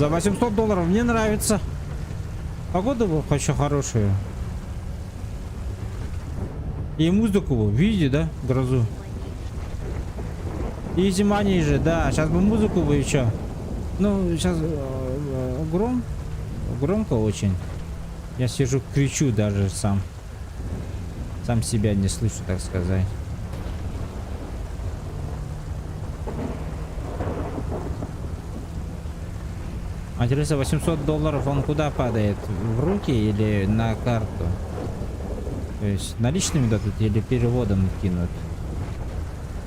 За 800 долларов мне нравится. Погода была очень хорошая. И музыку, видите, да, грозу. И зима ниже, да. Сейчас бы музыку бы еще. Ну, сейчас громко очень. Я сижу, кричу даже сам. Сам себя не слышу, так сказать. А интересно, 800 долларов он куда падает? В руки или на карту? То есть наличными дадут или переводом кинут?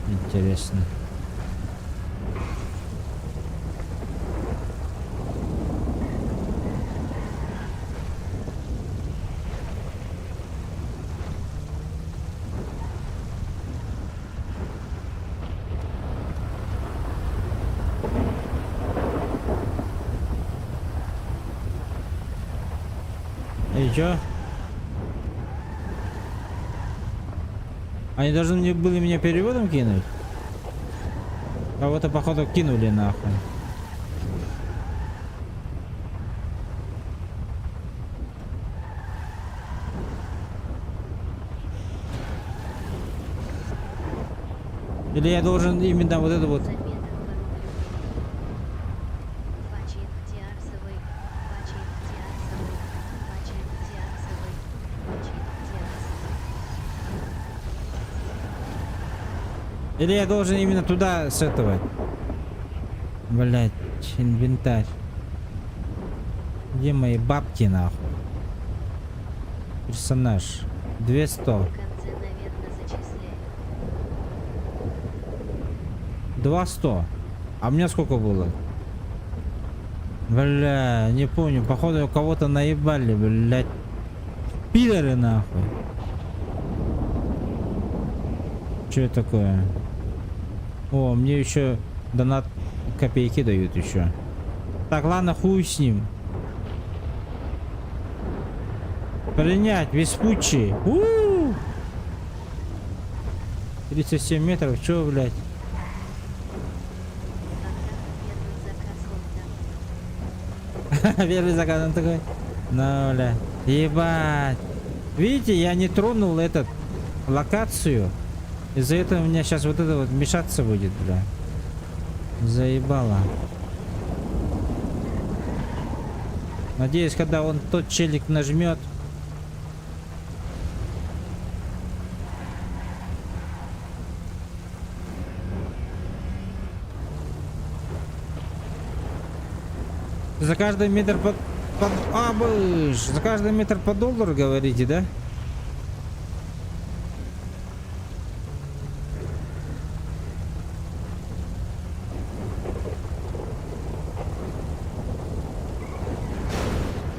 Интересно. И чё? Они должны мне были меня переводом кинуть? Кого-то походу кинули нахуй. Или я должен именно вот это вот... За метр по рублю. Бачит Тиарсовый, бачит Тиарсовый, бачит Тиарсовый, бачит Тиарсовый. Или я должен именно туда с этого? Блять, инвентарь. Где мои бабки нахуй? Персонаж. 200. В конце, наверное, зачисляют. 200. А у меня сколько было? Бля, не помню. Походу у кого-то наебали, блять. Пидоры нахуй. Что это такое? О, мне еще донат копейки дают еще. Так, ладно, хуй с ним. Принять, Веспуччи. 37 метров, чё, блядь? Первый заказ, он такой. Ну, бля. Ебать. Видите, я не тронул этот локацию. Из-за этого у меня сейчас вот это вот мешаться будет, бля. Заебало. Надеюсь, когда он тот челик нажмет. За каждый метр за каждый метр по доллару говорите, да?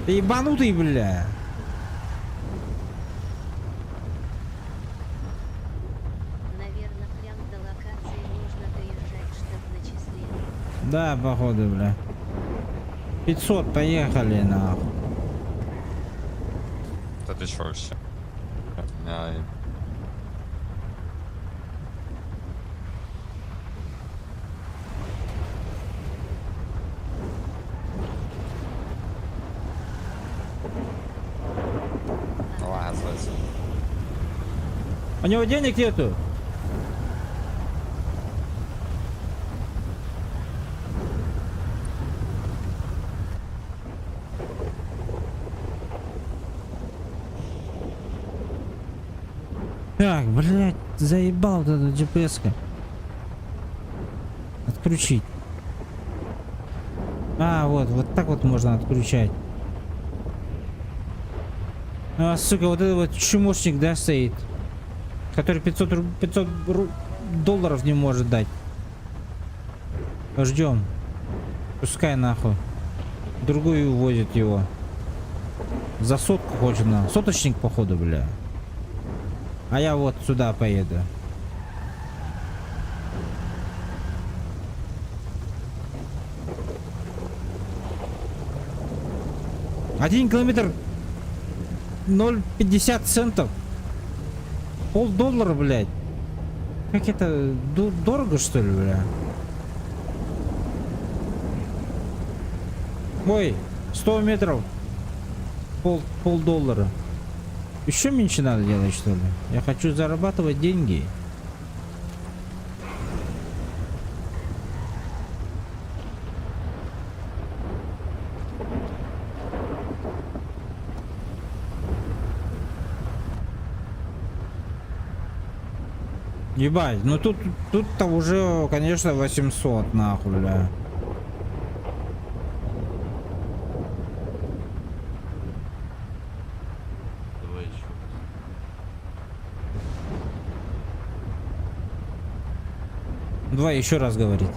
Ты ебанутый, бля. Наверное, прям до локации нужно доезжать, чтобы начислили. Да, походу, бля. 500, поехали, нахуй. Да ты чё вообще? Ай. Ладно, слышь. У него денег нету. Так, блядь, заебал вот эта GPS-ка. Отключить. А, вот так вот можно отключать. А, сука, вот этот вот чумошник, да, стоит. Который 500 долларов не может дать. Ждем. Пускай нахуй. Другую увозит его. За сотку хочет на. Соточник, походу, бля. А я вот сюда поеду. Один километр 0,50 центов. $0,5, блядь. Как это? Дорого, что ли, бля? Ой, 100 метров. Полдоллара. Еще меньше надо делать, что ли? Я хочу зарабатывать деньги. Ебать, ну тут-то уже, конечно, 800 нахуй, бля. Давай еще. Давай еще раз говорит.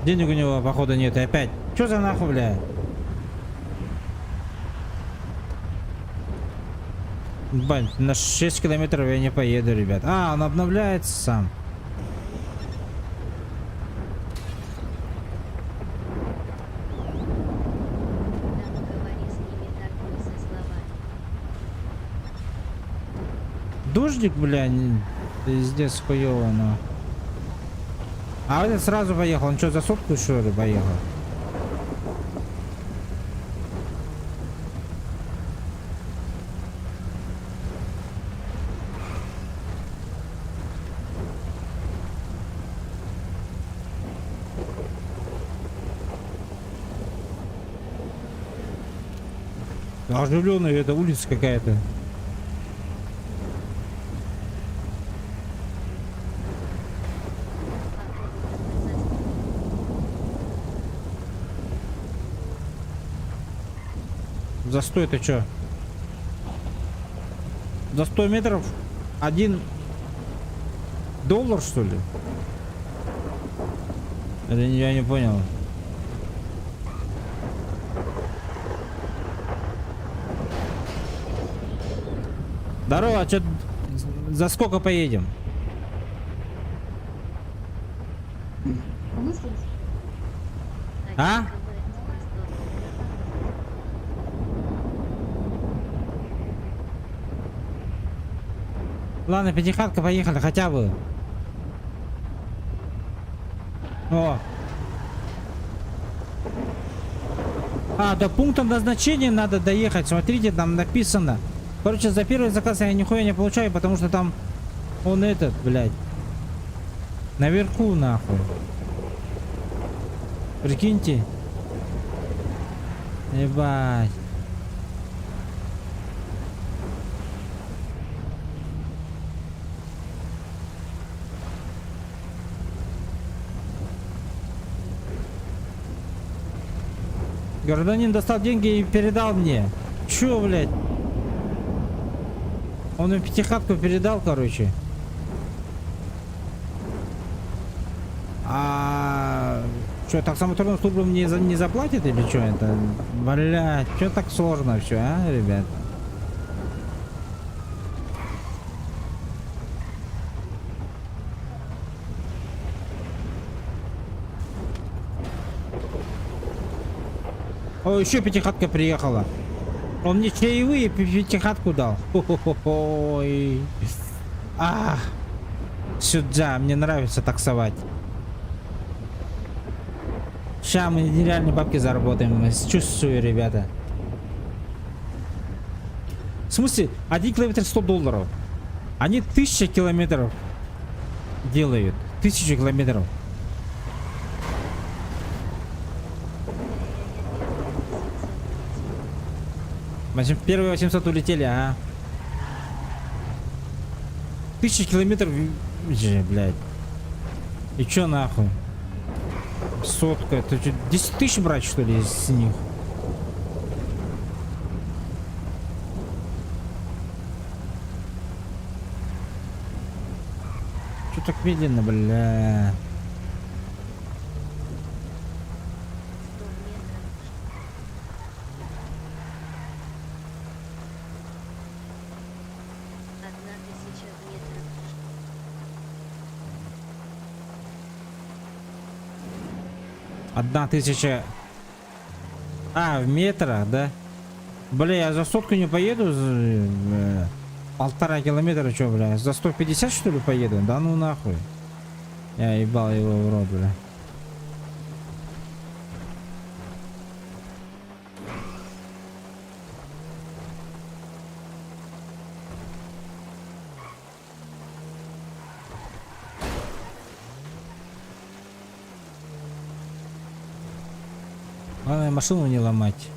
Денег у него, походу, нет. И опять. Что за нахуй, бля? Бань, на 6 километров я не поеду, ребят. А, он обновляется сам. Там говори с ними так со словами. Дождик, бля, пиздец хуёво, но. А этот сразу поехал. Он что, за сотку, что ли, поехал? Оживленная эта улица какая-то. Застой это чё? За 100 метров $1, что ли? Или я не понял. Здорово, а чё, за сколько поедем? А? Ладно, пятихатка, поехали, хотя бы. О. А, до пункта назначения надо доехать. Смотрите, там написано. Короче, за первый заказ я нихуя не получаю, потому что там он этот, блядь. Наверху, нахуй. Прикиньте. Ебать. Гражданин достал деньги и передал мне. Чё, блядь? Он мне пятихатку передал, короче. А что, таксомоторную службу мне не заплатит или что это? Блядь, что так сложно все, а, ребят? О, еще пятихатка приехала. Он мне чаевые пятихатку дал. Ой. А, сюда, мне нравится таксовать. Сейчас мы нереальные бабки заработаем. Чувствую, ребята. В смысле, 1 километр $100. Они 1000 километров делают. 1000 километров. Первые 800 улетели, а? 1000 километров, блядь. И чё нахуй? Сотка, это что, 10 тысяч брать, что ли, с них? Чё так медленно, бля? 1000... А, в метрах, да? Бля, я за сотку не поеду. 1,5 километра, чё, бля? За 150, что ли, поеду? Да ну нахуй. Я ебал его в рот, бля. Главное машину не ломать.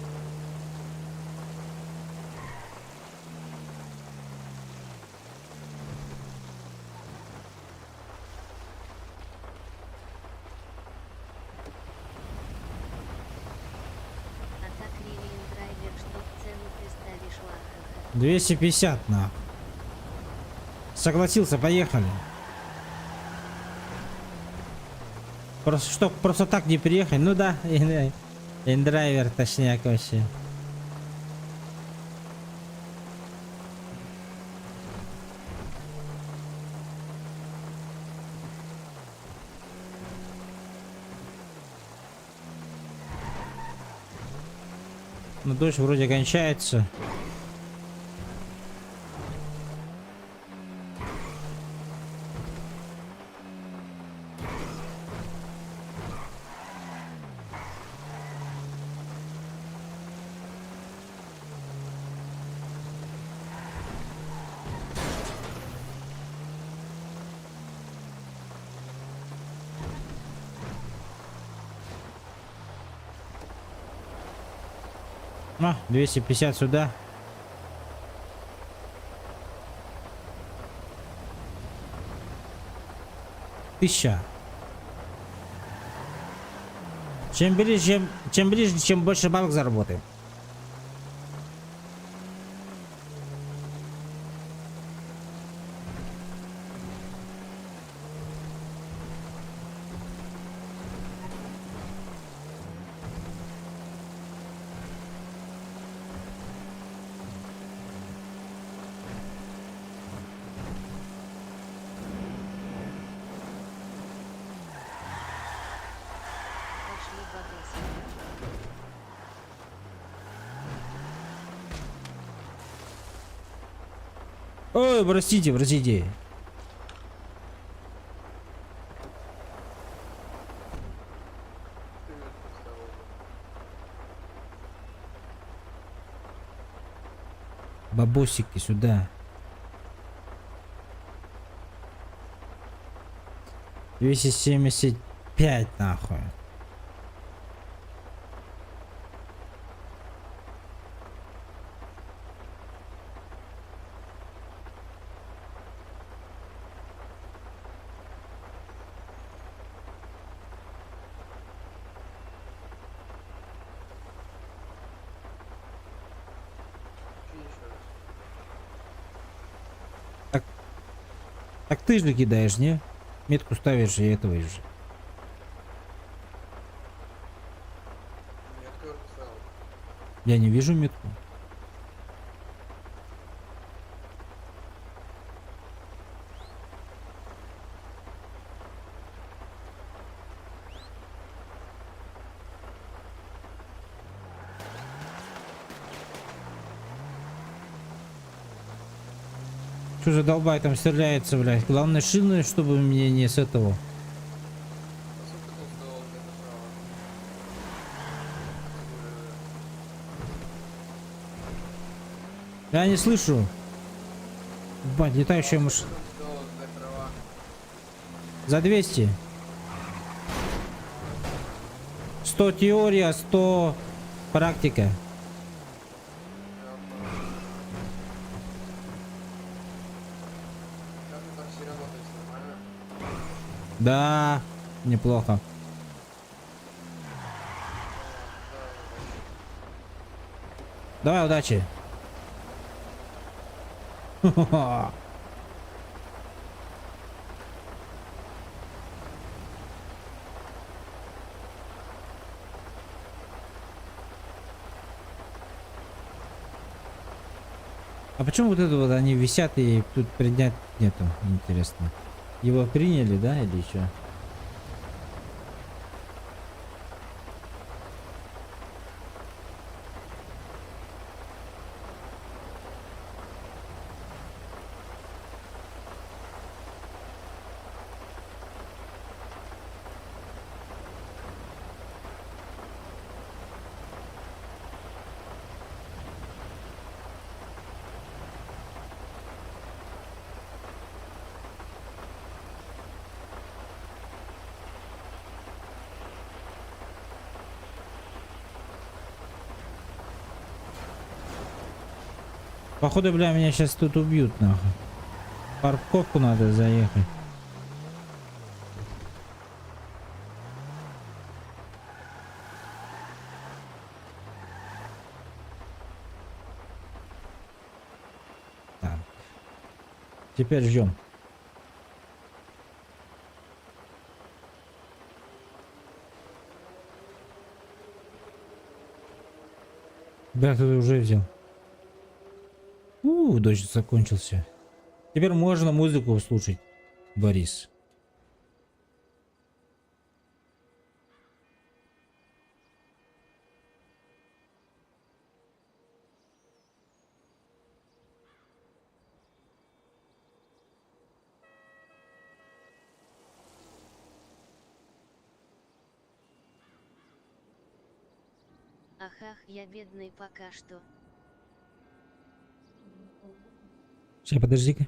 А так Ривиен драйвер, что в цену приставишь лаха. 250 на. Согласился, поехали. Просто что, просто так не приехать? Ну да, индрайвер точняк вообще. Ну дождь вроде кончается. А, 250 сюда. Тысяча. Чем ближе, чем больше бабок заработаем. Пошли бабуси. Ой, простите, простите. Бабосики сюда. 275 нахуй. Так ты же кидаешь, не? Метку ставишь и этого же. Я не вижу метку. Что за долбай там стреляется, блядь? Главное шины, чтобы мне не с этого. Я не слышу. Бать, летающая машина. За 200. 100 теория, 100 практика. Да, неплохо. Давай, удачи. А почему вот это вот они висят и тут принять нету? Интересно. Его приняли, да, или что? Походу, бля, меня сейчас тут убьют, нахуй. Парковку надо заехать. Так. Теперь ждем. Да, кто-то уже взял. Дождь закончился. Теперь можно музыку слушать, Борис. Ахах, я бедный пока что. Сейчас, подожди-ка.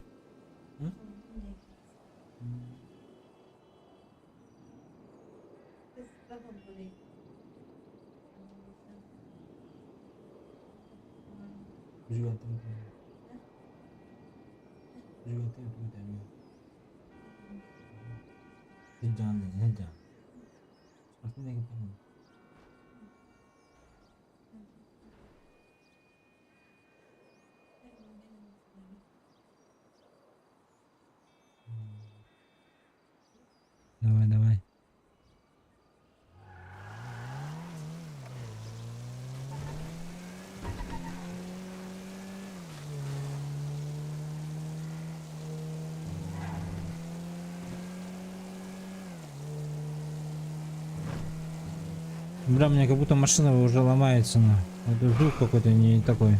Давай, давай. Бля, мне как будто машина уже ломается, на. Это звук какой-то не такой.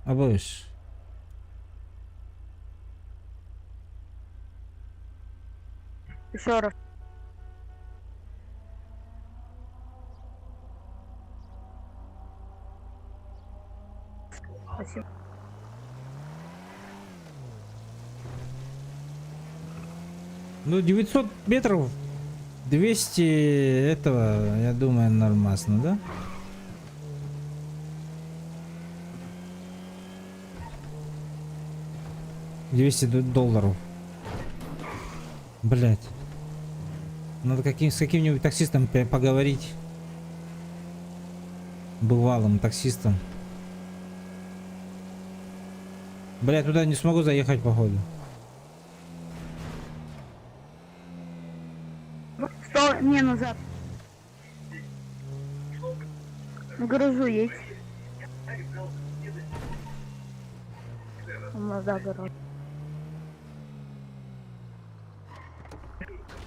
Обоишь. Еще раз. Спасибо. Ну, 900 метров, 200 этого, я думаю, нормально, да? $200. Блять. Надо с каким-нибудь таксистом поговорить. Бывалым таксистом. Бля, туда не смогу заехать, походу. Не, назад. В гаражу есть. Назад гараж.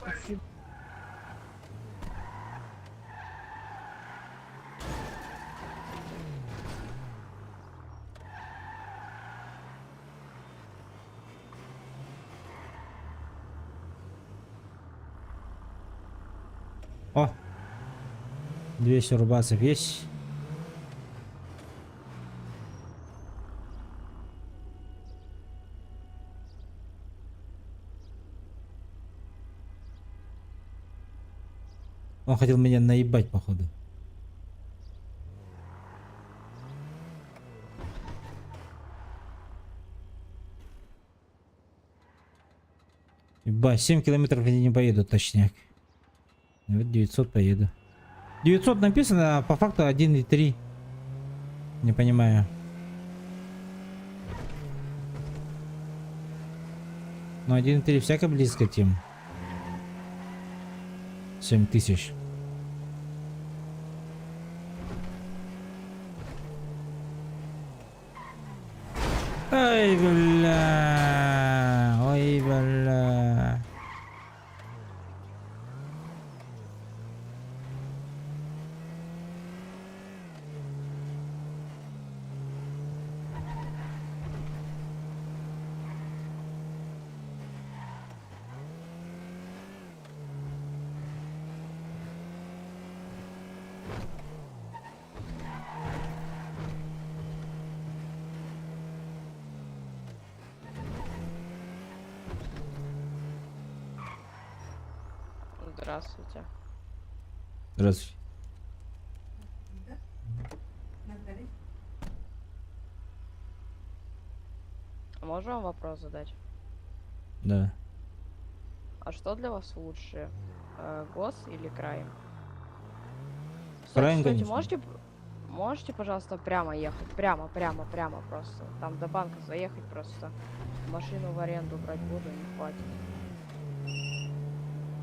Спасибо. О! 200 рубасов есть. Он хотел меня наебать, походу. Ебать, 7 километров я не поеду, точняк. Вот 900 поеду. 900 написано, а по факту 1,3. Не понимаю. Но 1,3 всяко близко тем. 7000. Ой, бля. Ой, бля. Здравствуйте. Здравствуйте. Можно вам вопрос задать? Да. А что для вас лучше? Гос или край? Краем, Стойте, конечно. можете, пожалуйста, прямо ехать? Прямо просто. Там до банка заехать просто. Машину в аренду брать буду, не хватит.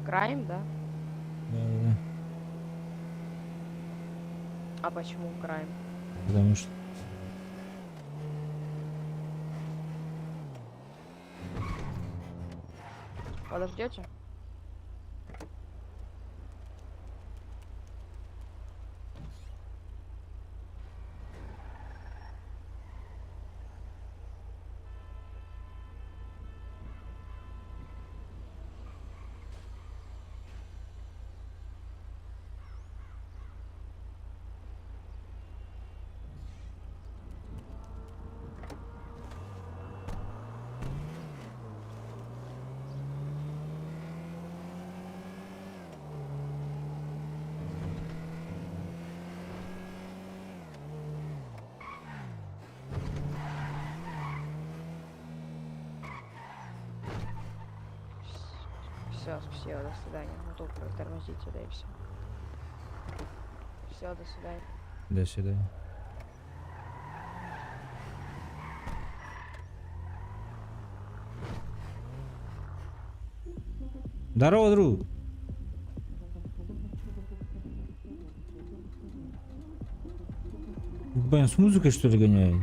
Краем, да? Да. А почему краем? Потому что... Подождете? Все, спасибо, до свидания. Ну только тормозите, да и все. Все, до свидания. До свидания. Здорово, друг. Блин, с музыкой что ли гоняет?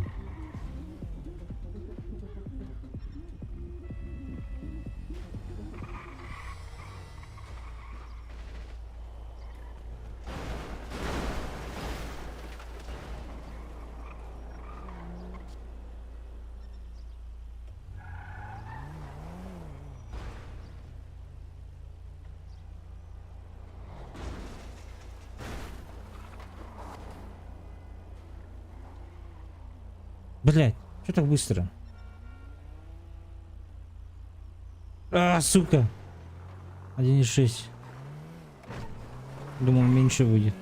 Блять, что так быстро? А, сука. 1.6. Думал, меньше будет.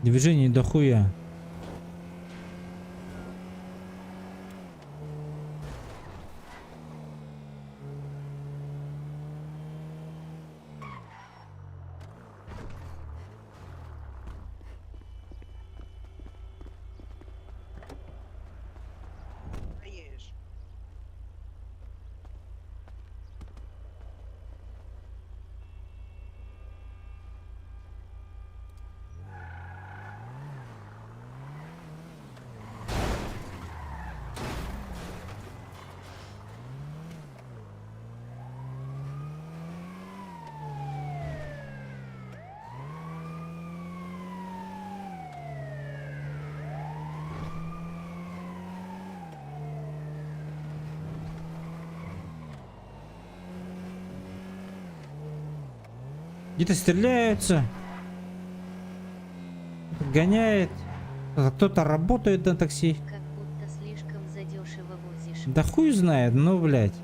Движение дохуя. Где-то стреляются. Гоняет. Кто-то работает на такси. Как будто слишком задешево возишь. Да хуй знает, ну, блядь.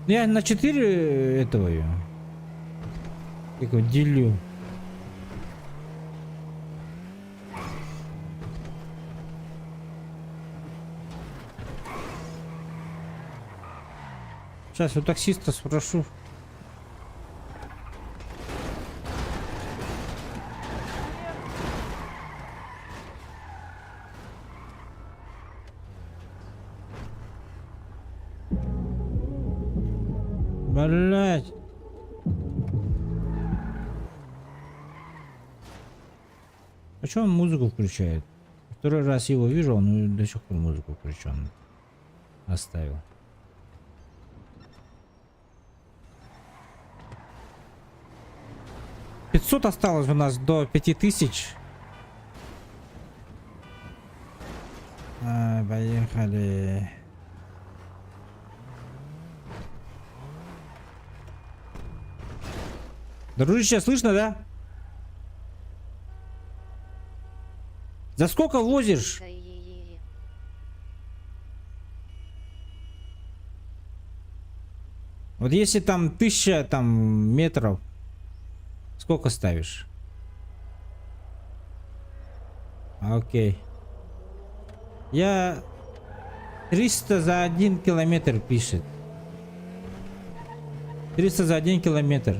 Я на 4 этого ее. Как его делю. Сейчас у таксиста спрошу. Блять. А чё он музыку включает? Второй раз его вижу, он до сих пор музыку включен. Оставил. 500 осталось у нас до 5000. Поехали. Дружище, слышно, да? За сколько возишь? Кай-е-е-е. Вот если там 1000 там метров, сколько ставишь? Окей. Я 300 за 1 километр пишет. 300 за 1 километр.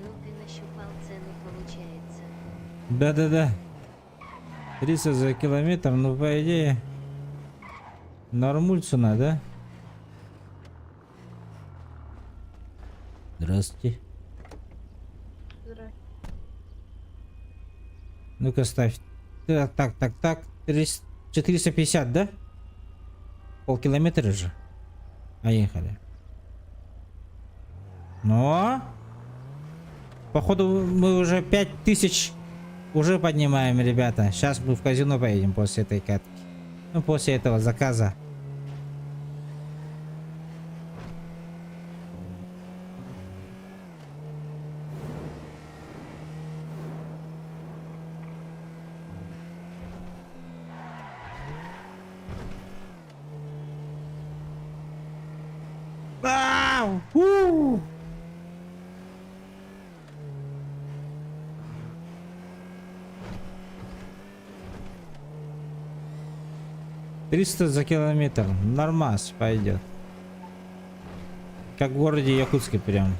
Ну ты нащупал цену, получается. Да-да-да. 300 за километр, ну по идее нормуль цена, да? Здравствуйте. Ну-ка ставь. Так. 450, да? Полкилометра же. Поехали. Но походу мы уже 5000 уже поднимаем, ребята. Сейчас мы в казино поедем после этой катки. Ну, после этого заказа. Ау! У! $300 за километр. Нормас пойдет. Как в городе Якутске прям.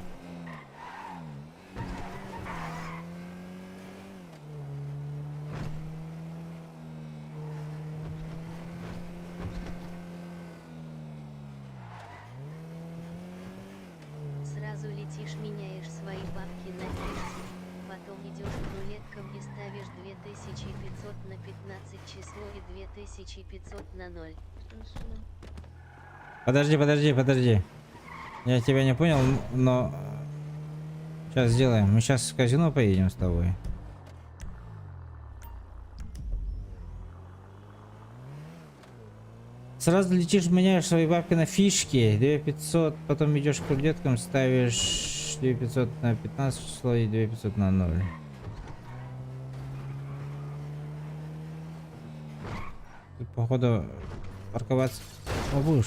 Сразу летишь, меняешь свои бабки на фишки. Потом идешь к рулеткам и ставишь 2500 на 15 число и 2500 на 0. Подожди. Я тебя не понял, но сейчас сделаем. Мы сейчас в казино поедем с тобой. Сразу летишь, меняешь свои бабки на фишки. 2500, потом идешь к рулеткам, ставишь 2500 на 15 число и 2500 на 0. Ты, походу, парковаться. Обуш.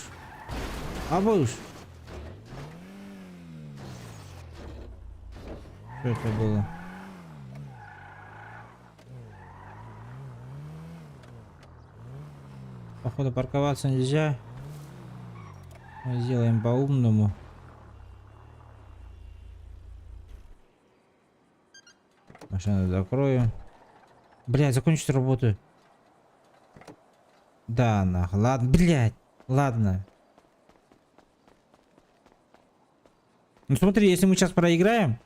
Что это было? Походу парковаться нельзя. Мы сделаем по-умному. Машину закроем. Блядь, закончить работу. Да, нахуй. Ладно, блядь. Ладно. Ну смотри, если мы сейчас проиграем,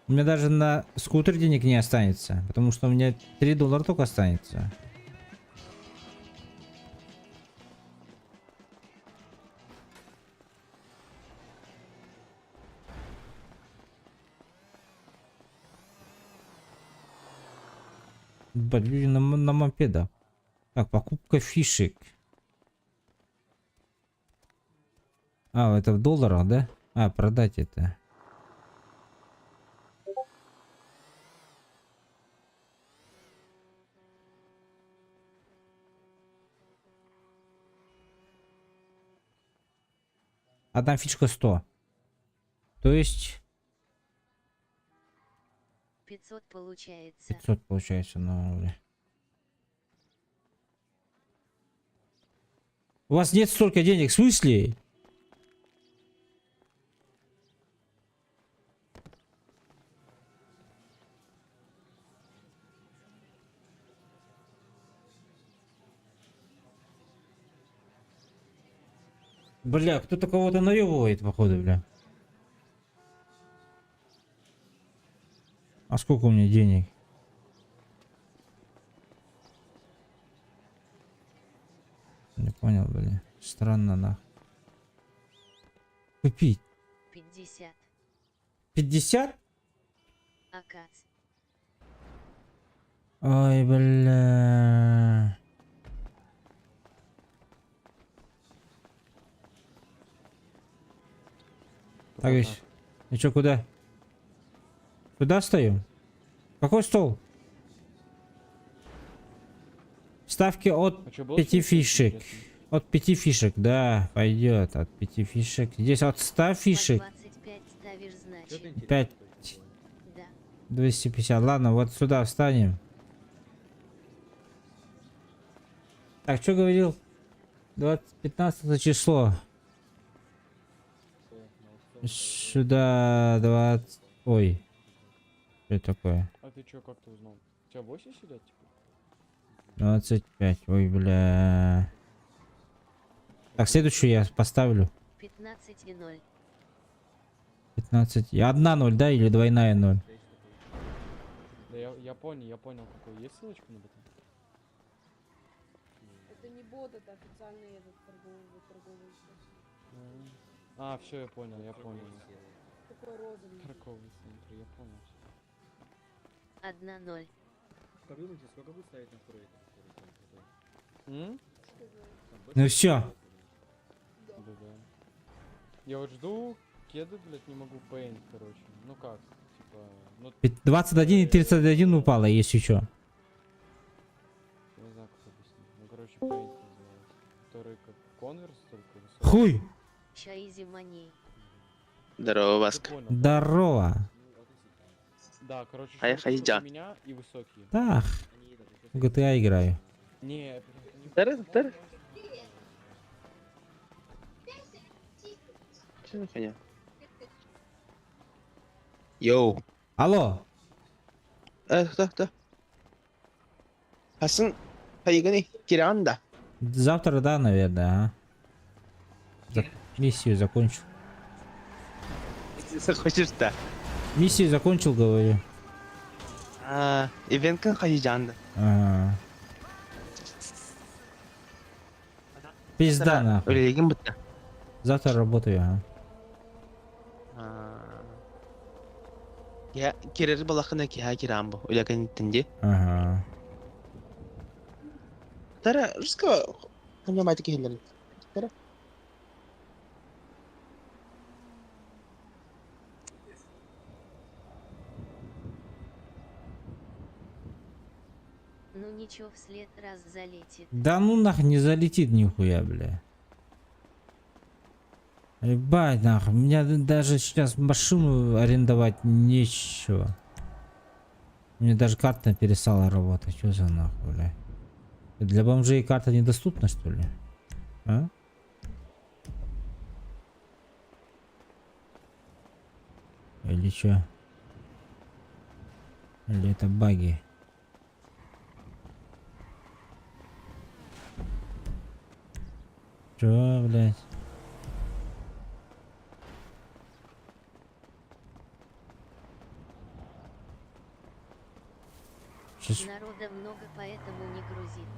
у меня даже на скутер денег не останется. Потому что у меня $3 только останется. Блин, люди на мопедах. Так, покупка фишек. А, это в долларах, да? А, продать это. Одна фишка 100. То есть 500 получается. 500 получается на улице. У вас нет столько денег, в смысле? Бля, кто-то кого-то наебывает, походу, бля. А сколько у меня денег? Не понял, бля. Странно, нах. Купить. 50. 50? Акац. Ой, бля. Так, ведь. И чё, куда? Куда стою? Какой стол? Ставки от 5 фишек. От 5 фишек, да, пойдет. От 5 фишек. Здесь от 100 фишек. 25 ставишь, значит. 5. Да. 250. Ладно, вот сюда встанем. Так, что говорил? 15 число. Сюда 20... Ой. Что это такое? А ты чё, как ты узнал? У тебя 8 сидят, типа? 25. Ой, бля. Так, следующую я поставлю. 15 и 0. 15. И одна 0, да? Или двойная 0? Да я понял, какой. Есть ссылочка на это? Это не бот, это официальный этот торговый. А, все, я понял. Такой розовый. Торговый центр, я понял. 1-0. Как думаете, сколько будет ставить на второй? Ну все. Да. Я вот жду кеды, блядь, не могу пейнт, короче. Ну как, типа, ну, 21 и 31 упало, если что. я не знаю, как объяснить. Ну, короче, пейнт называется. Который как конверс, только высокий. Хуй. Чаизи маней. Здорово, Ты Васка. понял, Здорово. да, короче, А я шорты Хайдя. у меня и высокие. Так. В GTA играю. Не, Тары. Что за хуйня? Йоу. Алло. Кто? Хасын, поиграй, Киранда. Завтра, да, наверное, а? Миссию закончил. Хочешь-то? Миссию закончил, говорю. Ивенткан Хайджанда. Ага. Пизда, нахуй. Өлеген бітті. Завтра работаю, ага. Керер балақына кеha керам бұл. Өлеген тінде. Ага. Тара, русқа қанша майты кейлер. Тара. Ну ничего, вслед раз залетит. Да ну нахуй не залетит нихуя, бля. Ебать, нахуй. Мне даже сейчас машину арендовать нечего. Мне даже карта перестала работать. Что за нахуй, бля? Для бомжей карта недоступна, что ли? А? Или что? Или это баги? Чё, блядь? Сейчас Народа много, поэтому не грузит.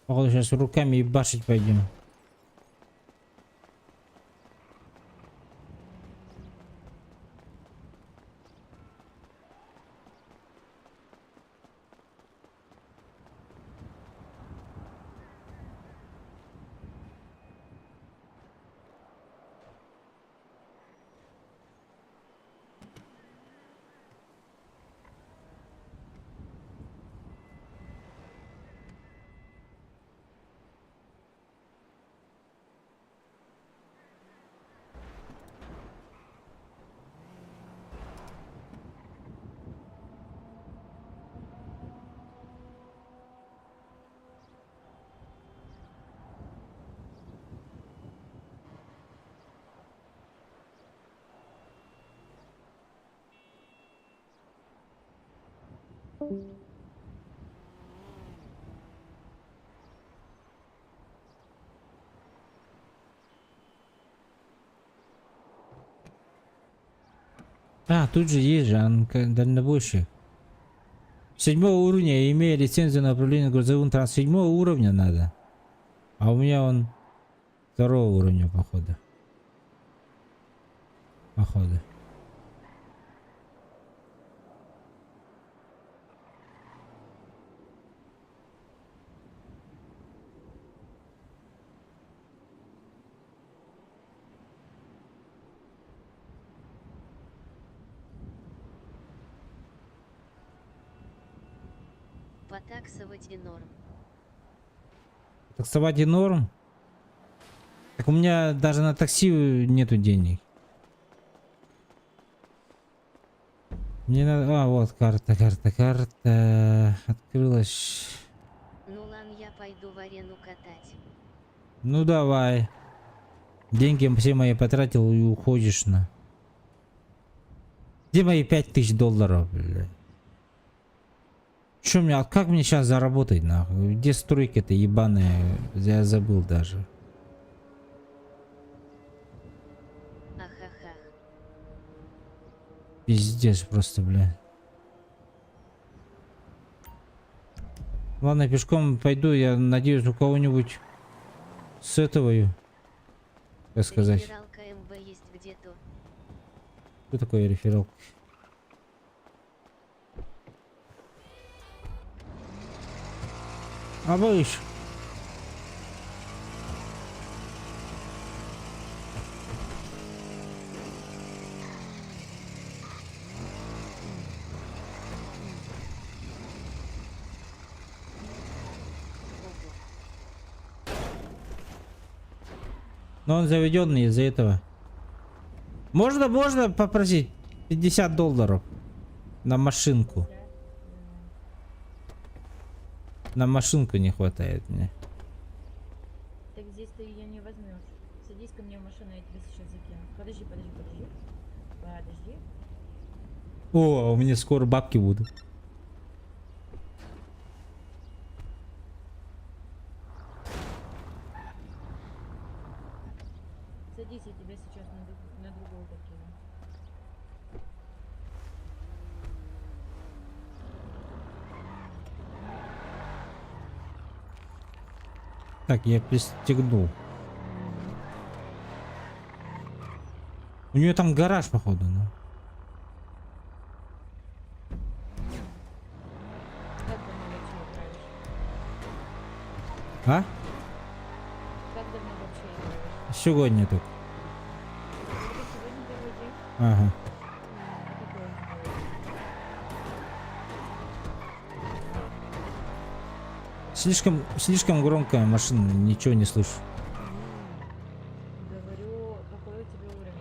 походу сейчас руками ебашить пойдем. А, тут же есть же дальнобойщик. 7-го уровня, имея лицензию на управление грузовым транспортом. 7-го уровня надо. А у меня он 2-го уровня, походу. Походу. Потаксовать и норм. Таксовать и норм? Так у меня даже на такси нету денег. Мне надо... А, вот карта. Открылась. Ну лан, я пойду в арену катать. Ну давай. Деньги все мои потратил и уходишь на... Где мои $5000, бля? Чё мне, как мне сейчас заработать, нахуй? Где стройки-то ебаные? Я забыл даже. Ахахах. Пиздец просто, бля. Ладно, пешком пойду, я надеюсь, у кого-нибудь с этого, как сказать. Рефералка МВ есть где-то. Что такое реферал? А боишь? Но он заведенный из-за этого. Можно попросить $50 на машинку. На машинку не хватает мне. Так здесь ты ее не возьмешь. Садись ко мне в машину, я тебе сейчас закину. Подожди. О, у меня скоро бабки будут. Садись, я тебя сейчас на другого закину. Так, я пристегнул. У нее там гараж, походу, ну. Как давно вообще играешь? А? Как давно вообще играешь? Сегодня только. Только сегодня первый день? Ага. А какой он был? Слишком громкая машина, ничего не слышу. Говорю, какой у тебя уровень?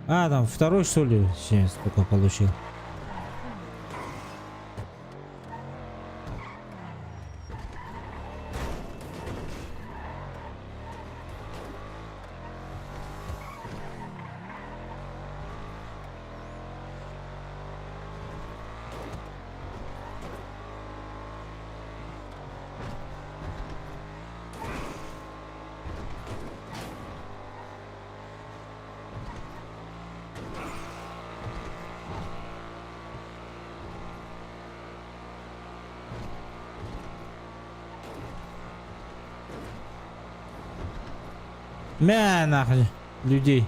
А, там второй, что ли, сейчас только получил. Мя, нахуй, людей.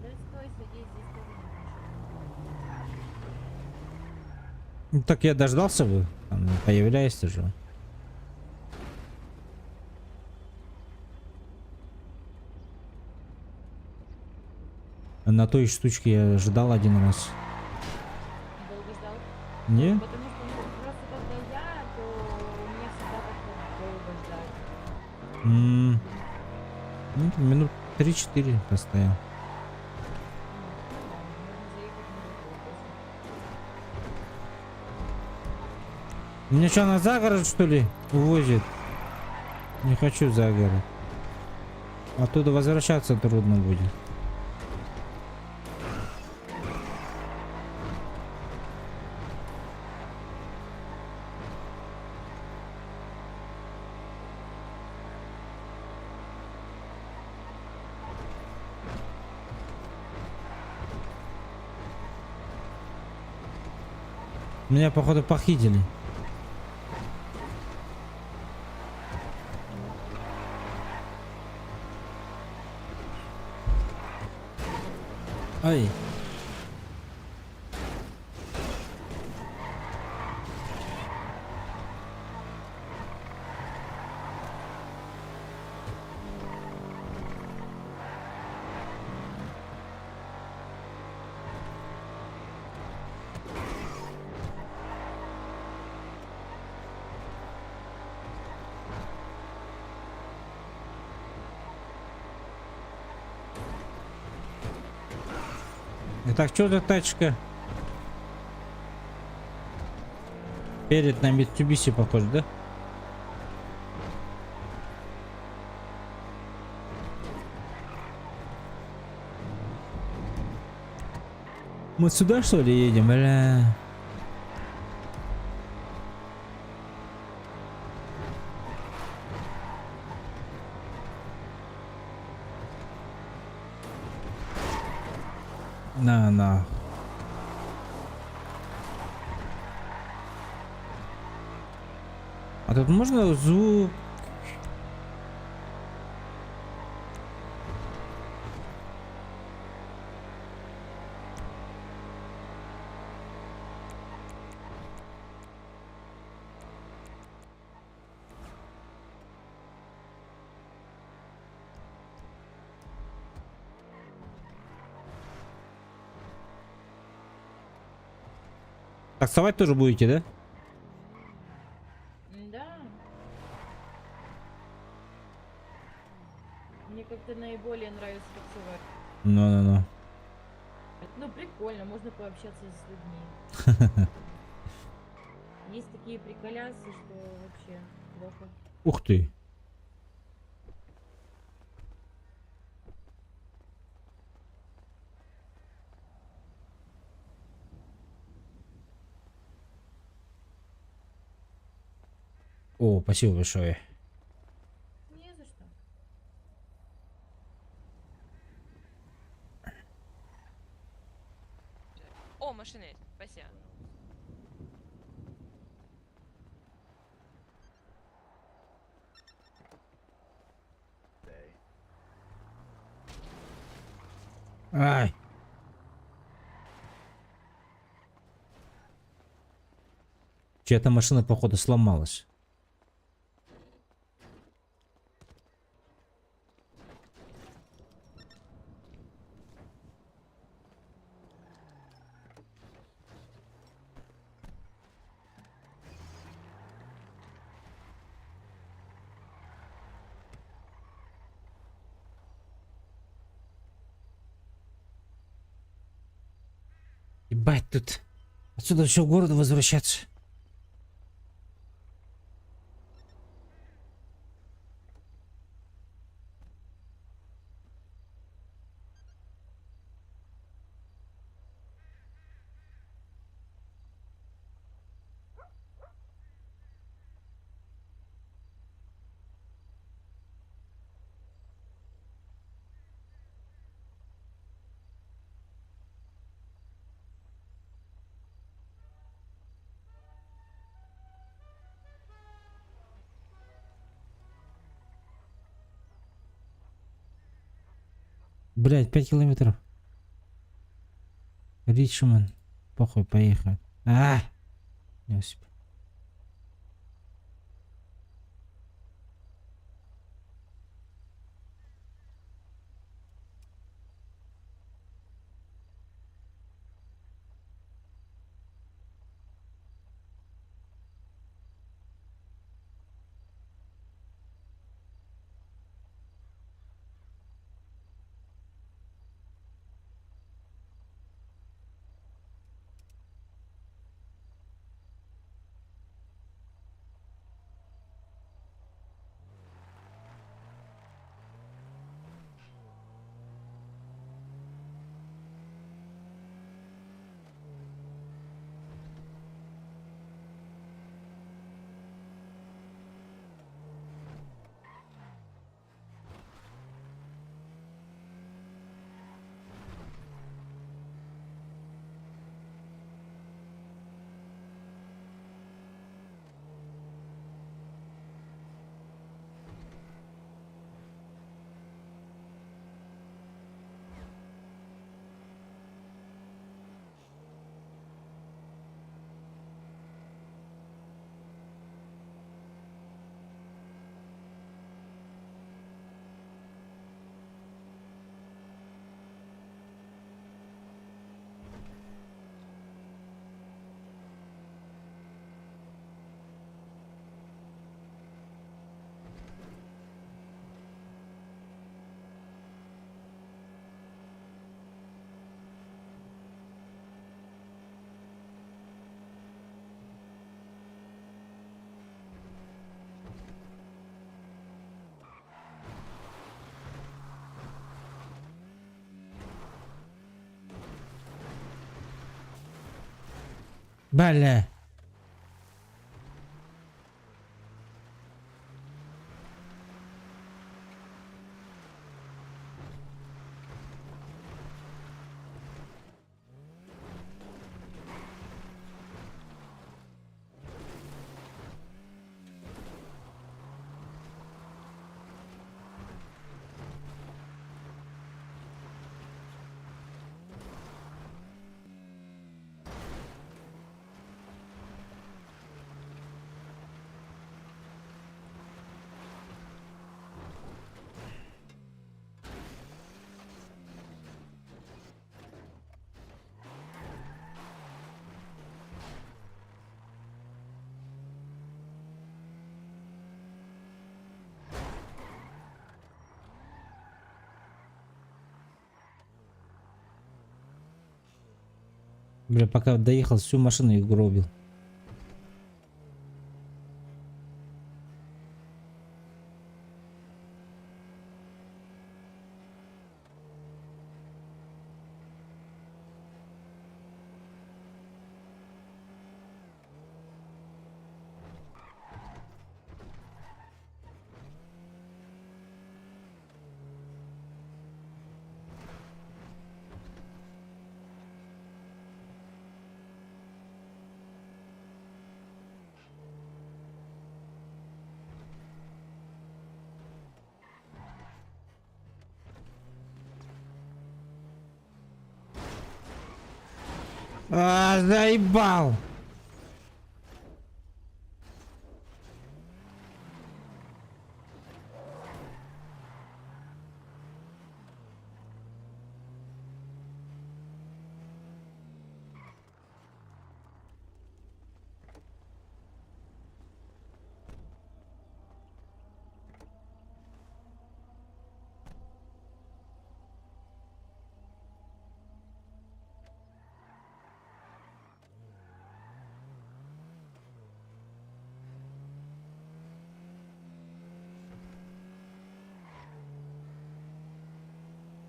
Да стой, садись, здесь тоже нет машины. Ну, так я дождался бы, там появляешься же. На той штучке я ждал один раз. Долго ждал? Не? Потому что ну, просто когда я, то у меня всегда как-то долго ждать. Ну, минут 3-4 постоял. Можно заехать на другую. Меня что, на загород, что ли, увозит? Не хочу за город. Оттуда возвращаться трудно будет. Меня, походу, похитили. Ай. Итак, что за тачка? Перед на Mitsubishi похож, да? Мы сюда, что ли, едем? Бля. На. А тут можно звук? Таксовать тоже будете, да? Да. Мне как-то наиболее нравится таксовать. Ну. Ну, прикольно, можно пообщаться с людьми. Есть такие приколясы, что вообще плохо. Ух ты. О, спасибо большое. Не за что. О, машина есть. Спасибо. Ай. Чья-то машина, походу, сломалась. Ебать тут. Отсюда еще в город возвращаться. Блять, 5 километров. Ричмонд. Похуй, поехать. Не успел. Бля. Бля, пока доехал, всю машину их гробил. А, заебал!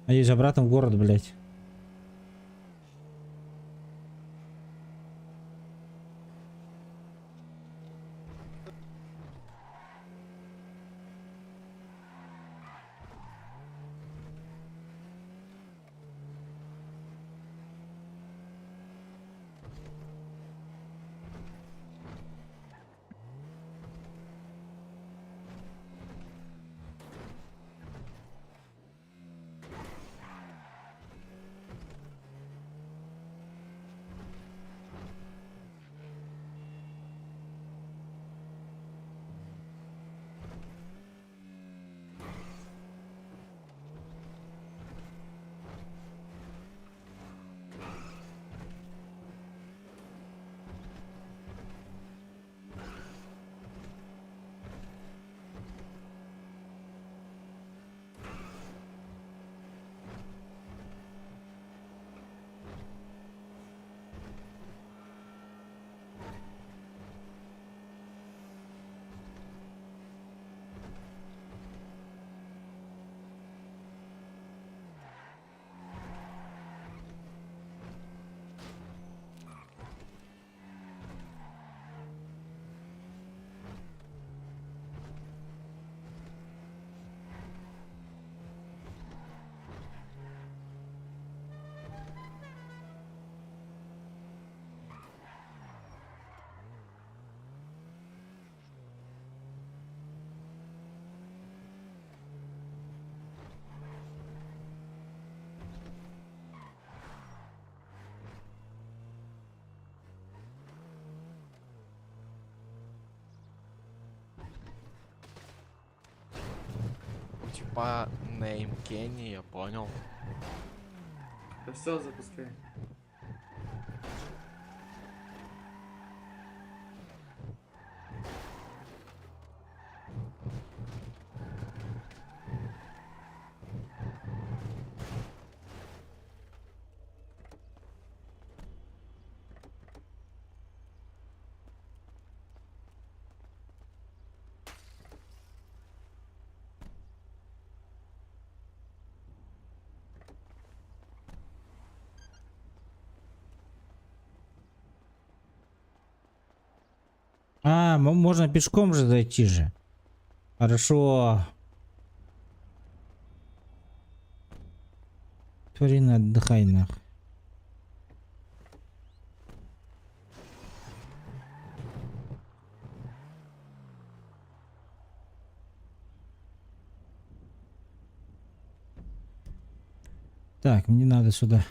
А есть обратно в город, блядь. Типа name Kenny, я понял. Да все, запускай. А, можно пешком же зайти же. Хорошо. Тварина, отдыхай нах. Так, мне надо сюда.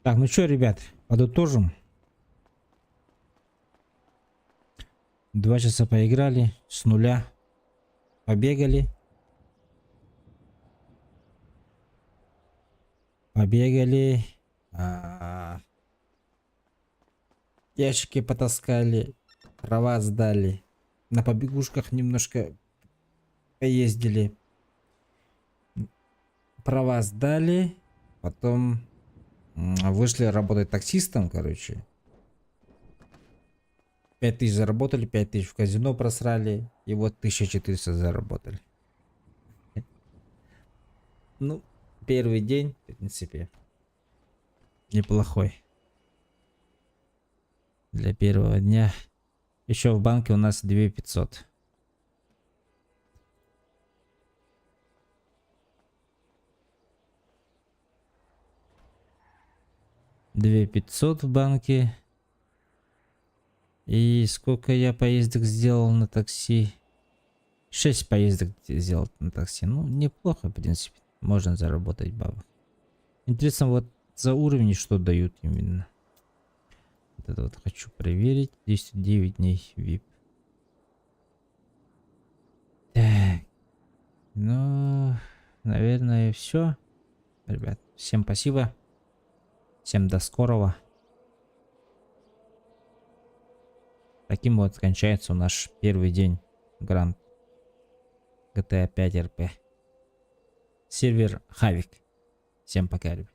Так, ну что, ребят, подытожим. 2 часа поиграли, с нуля побегали. Ящики потаскали, права сдали. На побегушках немножко поездили. Права сдали, потом вышли работать таксистом, короче. 5000 заработали, 5000 в казино просрали, и вот 1400 заработали. Ну, первый день, в принципе, неплохой. Для первого дня. Еще в банке у нас 2500. $2500 в банке. И сколько я поездок сделал на такси? 6 поездок сделал на такси. Ну, неплохо, в принципе. Можно заработать бабок. Интересно, вот за уровни что дают именно. Вот это вот хочу проверить. 209 дней VIP. Так. Ну, наверное, все. Ребят, всем спасибо. Всем до скорого. Таким вот кончается наш первый день Grand GTA 5 RP. Сервер Хавик. Всем пока, ребят.